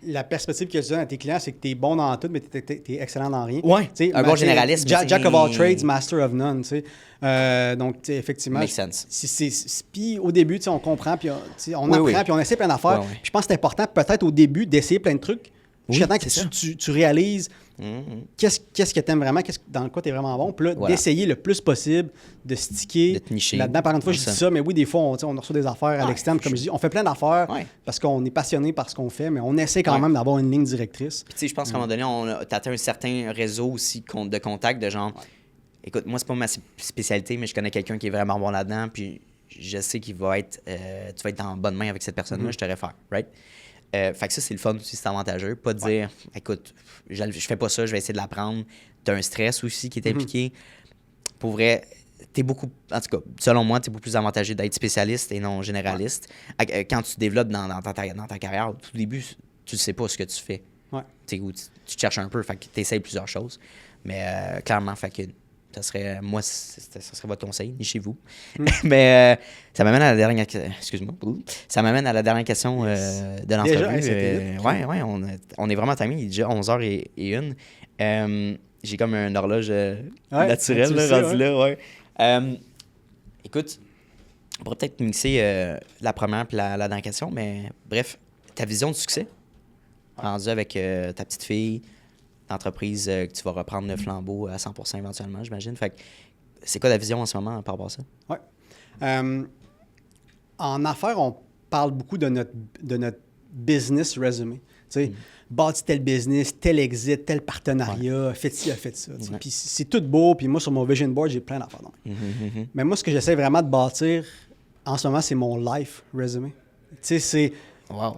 la perspective que tu donnes à tes clients, c'est que tu es bon dans tout, mais tu es excellent dans rien. Oui, un bon généraliste. Jack of all trades, master of none. Donc, effectivement. Makes sense. Puis au début, on comprend, puis on apprend, puis on essaie plein d'affaires. Ouais. Je pense que c'est important, peut-être au début, d'essayer plein de trucs. Jusqu'à temps que tu réalises qu'est-ce que tu aimes vraiment, dans quoi tu es vraiment bon. Puis là, d'essayer le plus possible, de sticker de te nicher. là-dedans. Par une fois, je dis ça, mais oui, des fois, on reçoit des affaires à l'externe. Comme je dis, on fait plein d'affaires parce qu'on est passionné par ce qu'on fait, mais on essaie quand même d'avoir une ligne directrice. Puis tu sais, je pense qu'à un moment donné, tu atteins un certain réseau aussi de contacts de genre, écoute, moi, c'est pas ma spécialité, mais je connais quelqu'un qui est vraiment bon là-dedans, puis je sais qu'il va être, tu vas être en bonne main avec cette personne-là, je te réfère, right? Fait que ça, c'est le fun aussi, c'est avantageux. Pas de dire, écoute, je fais pas ça, je vais essayer de l'apprendre. T'as un stress aussi qui est impliqué. Pour vrai, t'es beaucoup, en tout cas, selon moi, t'es beaucoup plus avantageux d'être spécialiste et non généraliste. Quand tu développes dans ta carrière, au tout début, tu sais pas ce que tu fais. Tu cherches un peu, fait que t'essayes plusieurs choses. Mais clairement, fait que ça serait votre conseil, chez vous. Mais ça m'amène à la dernière Ça m'amène à la dernière question de l'entrevue. On est vraiment timé, il est déjà 11h01. J'ai comme une horloge naturelle rendue là. Écoute, on pourrait peut-être mixer la première et la dernière question, mais bref, ta vision du succès, rendue avec ta petite fille, l'entreprise que tu vas reprendre le flambeau à 100% éventuellement, j'imagine. Fait que c'est quoi ta vision en ce moment par rapport à ça? Oui. En affaires, on parle beaucoup de notre business resume. Tu sais, bâti tel business, tel exit, tel partenariat, fait ci, fait ça. Puis c'est tout beau. Puis moi, sur mon vision board, j'ai plein d'affaires. Mais moi, ce que j'essaie vraiment de bâtir en ce moment, c'est mon life resume. Tu sais, c'est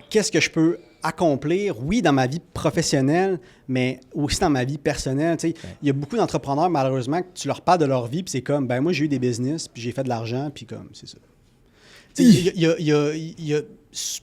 qu'est-ce que je peux accomplir, oui, dans ma vie professionnelle, mais aussi dans ma vie personnelle. Il y a beaucoup d'entrepreneurs, malheureusement, que tu leur parles de leur vie, puis c'est comme, moi, j'ai eu des business, puis j'ai fait de l'argent, puis comme, c'est ça.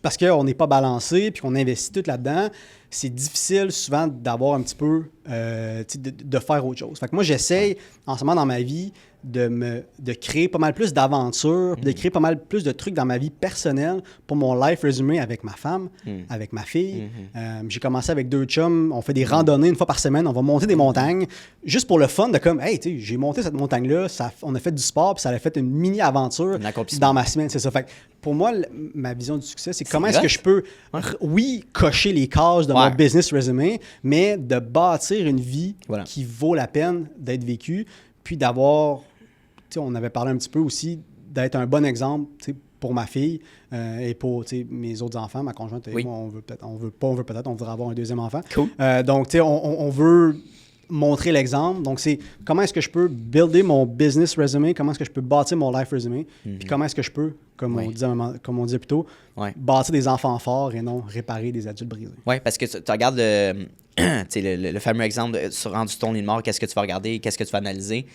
Parce qu'on n'est pas balancé, puis qu'on investit tout là-dedans, c'est difficile souvent d'avoir un petit peu, de faire autre chose. Fait que moi, j'essaye, en ce moment dans ma vie, de créer pas mal plus d'aventures, de créer pas mal plus de trucs dans ma vie personnelle pour mon life résumé avec ma femme, avec ma fille. J'ai commencé avec 2 chums, on fait des randonnées une fois par semaine, on va monter des montagnes, juste pour le fun de comme, hey, tu sais, j'ai monté cette montagne-là, on a fait du sport, puis ça a fait une mini-aventure dans ma semaine, c'est ça. Fait que pour moi, ma vision du succès, c'est comment est-ce que je peux, oui, cocher les cases de mon business résumé, mais de bâtir une vie qui vaut la peine d'être vécue, puis d'avoir, on avait parlé un petit peu aussi d'être un bon exemple pour ma fille et pour mes autres enfants, ma conjointe et moi, on voudrait avoir un deuxième enfant. Cool. Donc, on veut montrer l'exemple. Donc, c'est comment est-ce que je peux builder mon business resume, comment est-ce que je peux bâtir mon life resume, puis comment est-ce que je peux, comme on disait plus tôt, bâtir des enfants forts et non réparer des adultes brisés. Oui, parce que tu regardes le fameux exemple de rendu sur ton lit de mort, qu'est-ce que tu vas regarder, qu'est-ce que tu vas analyser.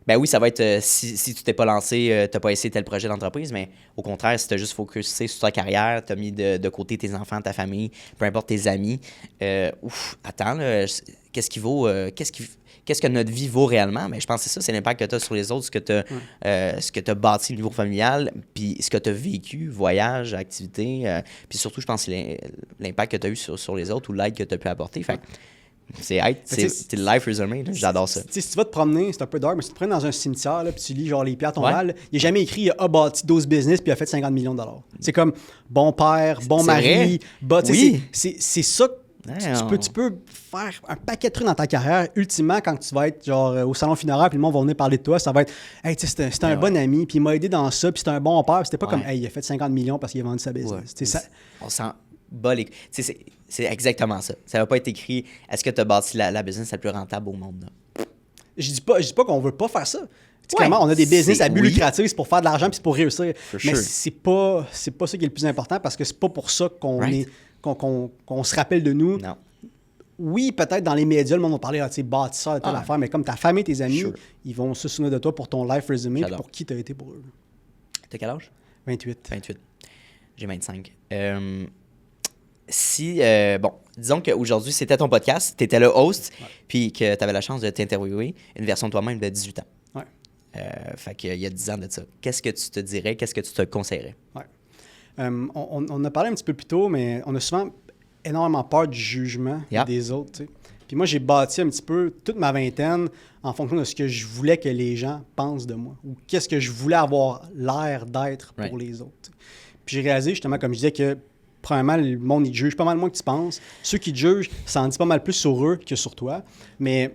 Ben oui, ça va être si tu t'es pas lancé, tu n'as pas essayé tel projet d'entreprise, mais au contraire, si tu as juste focusé sur ta carrière, tu as mis de côté tes enfants, ta famille, peu importe tes amis, attends, là, qu'est-ce que notre vie vaut réellement? Mais je pense que c'est ça, c'est l'impact que tu as sur les autres, ce que tu as bâti au niveau familial, puis ce que tu as vécu, voyage, activité, puis surtout, je pense que c'est l'impact que tu as eu sur les autres ou l'aide que tu as pu apporter. Fait c'est le life resume, j'adore ça. Si tu vas te promener, c'est un peu dark, mais si tu te promènes dans un cimetière, puis tu lis genre les pierres tombales, il n'est jamais écrit « a bâti 12 business puis a fait 50 millions de dollars ». C'est comme « bon père, bon mari ». C'est ça Tu peux faire un paquet de trucs dans ta carrière. Ultimement, quand tu vas être genre au salon funéraire, puis le monde va venir parler de toi, ça va être « Hey, c'était un bon ami, puis il m'a aidé dans ça, puis c'était un bon père. » C'était pas comme « Hey, il a fait 50 millions parce qu'il a vendu sa business. » Ça... On s'en bat les... C'est exactement ça. Ça va pas être écrit « Est-ce que tu as bâti la business la plus rentable au monde? » Je dis pas qu'on veut pas faire ça. Clairement, on a des business à but lucratif, c'est pour faire de l'argent puis c'est pour réussir. Mais c'est pas ça qui est le plus important parce que c'est pas pour ça qu'on se rappelle de nous. Non. Oui, peut-être dans les médias, le monde va parler bâtisseur de telle affaire, mais comme ta famille, tes amis, ils vont se souvenir de toi pour ton life resume pour qui tu as été pour eux. T'as quel âge? 28. J'ai 25. Disons qu'aujourd'hui, c'était ton podcast, tu étais le host, puis que tu avais la chance de t'interviewer une version de toi-même de 18 ans. Ouais. Fait qu'il y a 10 ans de ça. Qu'est-ce que tu te dirais? Qu'est-ce que tu te conseillerais? Ouais. On a parlé un petit peu plus tôt, mais on a souvent énormément peur du jugement des autres. T'sais. Puis moi, j'ai bâti un petit peu toute ma vingtaine en fonction de ce que je voulais que les gens pensent de moi ou qu'est-ce que je voulais avoir l'air d'être pour les autres. T'sais. Puis j'ai réalisé justement, comme je disais, que premièrement, le monde, il te juge pas mal moins que tu penses. Ceux qui te jugent, ça en dit pas mal plus sur eux que sur toi. Mais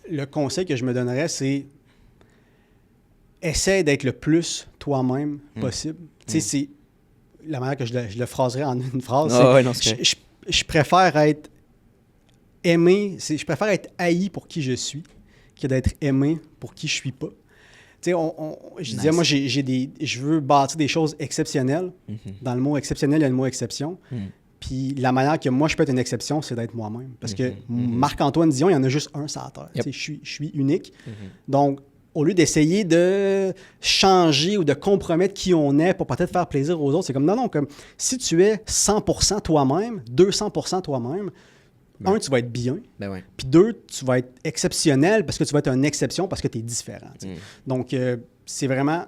le conseil que je me donnerais, c'est essaie d'être le plus toi-même possible. Tu sais, c'est la manière que je le phraserais en une phrase. Je préfère être aimé, je préfère être haï pour qui je suis que d'être aimé pour qui je suis pas. Tu sais, je disais, moi, je veux bâtir des choses exceptionnelles. Dans le mot exceptionnel, il y a le mot exception. Puis la manière que moi, je peux être une exception, c'est d'être moi-même. Parce que Marc-Antoine Dion, il y en a juste un sur la terre. Tu sais, je suis unique. Donc, au lieu d'essayer de changer ou de compromettre qui on est pour peut-être faire plaisir aux autres, c'est comme non, comme si tu es 100% toi-même, 200% toi-même, tu vas être bien. Puis 2, tu vas être exceptionnel parce que tu vas être une exception parce que tu es différent. Donc, c'est vraiment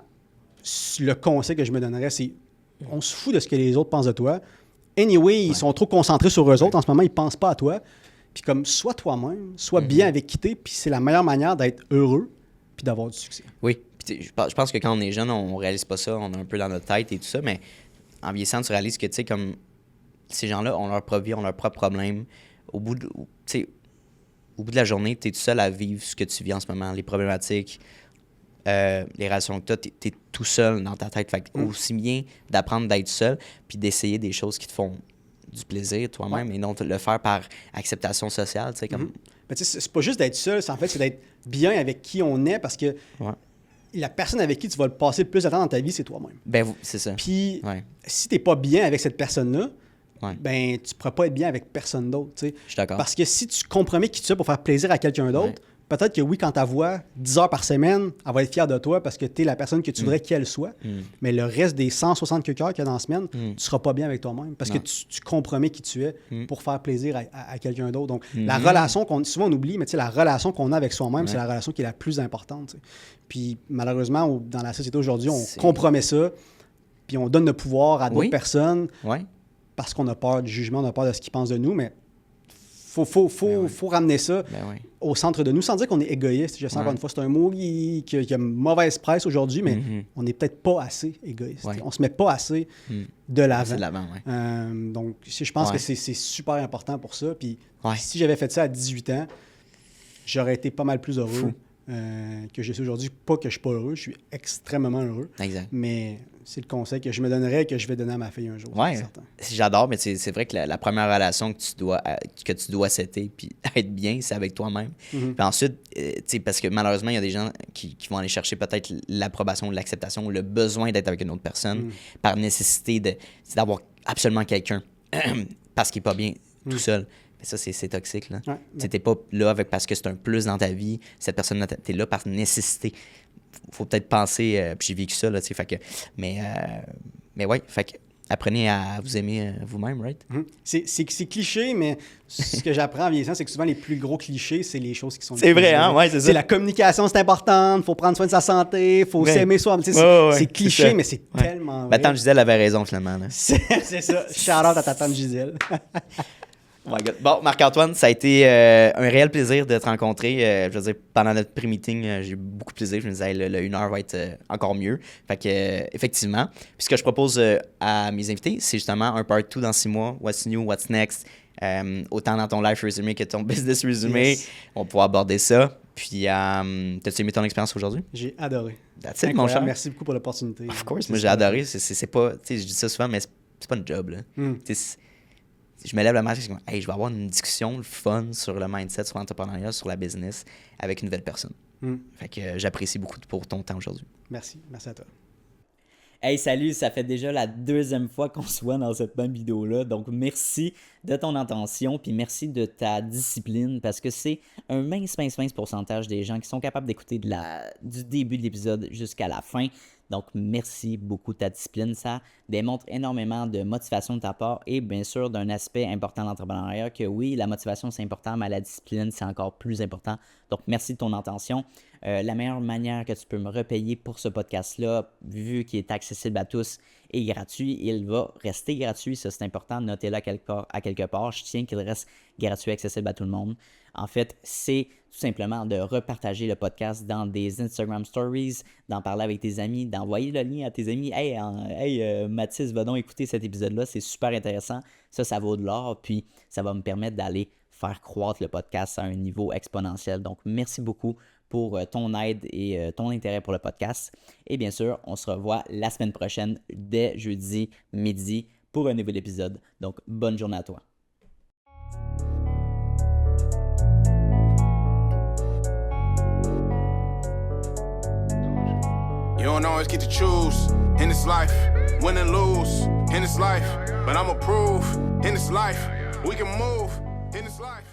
le conseil que je me donnerais, c'est on se fout de ce que les autres pensent de toi. Anyway, ils sont trop concentrés sur eux autres. En ce moment, ils ne pensent pas à toi. Puis comme, sois toi-même, sois bien avec qui t'es, puis c'est la meilleure manière d'être heureux puis d'avoir du succès. Oui. Puis je pense que quand on est jeune, on réalise pas ça. On est un peu dans notre tête et tout ça, mais en vieillissant, tu réalises que, tu sais, comme ces gens-là ont leur propre vie, ont leurs propres problèmes. Au bout de la journée, tu es tout seul à vivre ce que tu vis en ce moment, les problématiques, les relations que tu as, tu es tout seul dans ta tête. Fait que aussi bien d'apprendre d'être seul puis d'essayer des choses qui te font du plaisir toi-même et non le faire par acceptation sociale. Tu sais, comme... Mais tu sais, c'est pas juste d'être seul, c'est d'être bien avec qui on est parce que la personne avec qui tu vas le passer le plus de temps dans ta vie, c'est toi-même. Ben, c'est ça. Puis si t'es pas bien avec cette personne-là, ben tu pourras pas être bien avec personne d'autre. Je suis d'accord. Parce que si tu compromets qui tu es pour faire plaisir à quelqu'un d'autre, peut-être que oui, quand tu la vois 10 heures par semaine, elle va être fière de toi parce que tu es la personne que tu voudrais qu'elle soit. Mais le reste des 160 quelques heures qu'il y a dans la semaine, tu seras pas bien avec toi-même parce que tu compromets qui tu es pour faire plaisir à quelqu'un d'autre. Donc, la relation souvent on oublie, mais la relation qu'on a avec soi-même, c'est la relation qui est la plus importante. Puis, malheureusement, dans la société aujourd'hui, on compromet ça, puis on donne le pouvoir à d'autres personnes parce qu'on a peur du jugement, on a peur de ce qu'ils pensent de nous, mais faut ramener ça au centre de nous, sans dire qu'on est égoïste. Je sais encore une fois, c'est un mot qui a une mauvaise presse aujourd'hui, mais on n'est peut-être pas assez égoïste. On se met pas assez de l'avant. Donc, je pense que c'est super important pour ça. Puis si j'avais fait ça à 18 ans, j'aurais été pas mal plus heureux que je suis aujourd'hui. Pas que je suis pas heureux, je suis extrêmement heureux. Exact. Mais c'est le conseil que je me donnerais et que je vais donner à ma fille un jour. Oui, j'adore, mais c'est vrai que la première relation que tu dois setter puis être bien, c'est avec toi-même. Puis ensuite, parce que malheureusement, il y a des gens qui vont aller chercher peut-être l'approbation ou l'acceptation ou le besoin d'être avec une autre personne par nécessité d'avoir absolument quelqu'un parce qu'il n'est pas bien tout seul. Mais ça, c'est toxique. Là. T'es pas là parce que c'est un plus dans ta vie. Cette personne-là, t'es là par nécessité. Faut peut-être penser, puis j'ai vécu ça, là, tu sais, fait que... Mais ouais, fait que apprenez à vous aimer vous-même, right? C'est cliché, mais ce que j'apprends en vieillissant, c'est que souvent, les plus gros clichés, c'est les choses qui sont... C'est vrai, hein? Ouais, c'est ça. C'est la communication, c'est important, faut prendre soin de sa santé, faut s'aimer soi. C'est cliché, mais c'est tellement vrai. Ma tante Gisèle avait raison, finalement. Là. C'est ça. Shout-out à ta tante Gisèle. Oh my God. Bon, Marc-Antoine, ça a été un réel plaisir de te rencontrer. Je veux dire, pendant notre pré-meeting, j'ai eu beaucoup de plaisir. Je me disais, le 1 heure va être encore mieux. Fait que, effectivement. Puis ce que je propose à mes invités, c'est justement un part 2 dans 6 mois. What's new, what's next? autant dans ton life resume que ton business resume. Yes. On va pouvoir aborder ça. Puis, t'as-tu aimé ton expérience aujourd'hui? J'ai adoré. That's it, mon cher. Merci beaucoup pour l'opportunité. Of course, moi j'ai adoré. C'est pas, tu sais, je dis ça souvent, mais c'est pas une job, là. Je me lève le matin, je dis, hey, je vais avoir une discussion fun sur le mindset, sur l'entrepreneuriat, sur la business avec une nouvelle personne. Fait que j'apprécie beaucoup pour ton temps aujourd'hui. Merci à toi. Hey, salut, ça fait déjà la 2e fois qu'on se voit dans cette même vidéo-là. Donc, merci de ton attention, puis merci de ta discipline, parce que c'est un mince pourcentage des gens qui sont capables d'écouter du début de l'épisode jusqu'à la fin. Donc, merci beaucoup de ta discipline. Ça démontre énormément de motivation de ta part et bien sûr d'un aspect important de l'entrepreneuriat que oui, la motivation c'est important, mais la discipline c'est encore plus important. Donc, merci de ton attention. La meilleure manière que tu peux me repayer pour ce podcast-là, vu qu'il est accessible à tous et gratuit, il va rester gratuit. Ça, c'est important. Notez-le à quelque part. Je tiens qu'il reste gratuit, accessible à tout le monde. En fait, c'est tout simplement de repartager le podcast dans des Instagram Stories, d'en parler avec tes amis, d'envoyer le lien à tes amis. Hey, Mathis, va donc écouter cet épisode-là. C'est super intéressant. Ça vaut de l'or. Puis, ça va me permettre d'aller faire croître le podcast à un niveau exponentiel. Donc, merci beaucoup pour ton aide et ton intérêt pour le podcast. Et bien sûr, on se revoit la semaine prochaine dès jeudi midi pour un nouvel épisode. Donc, bonne journée à toi. You don't always get to choose in this life, win and lose in this life. But I'ma prove in this life, we can move in this life.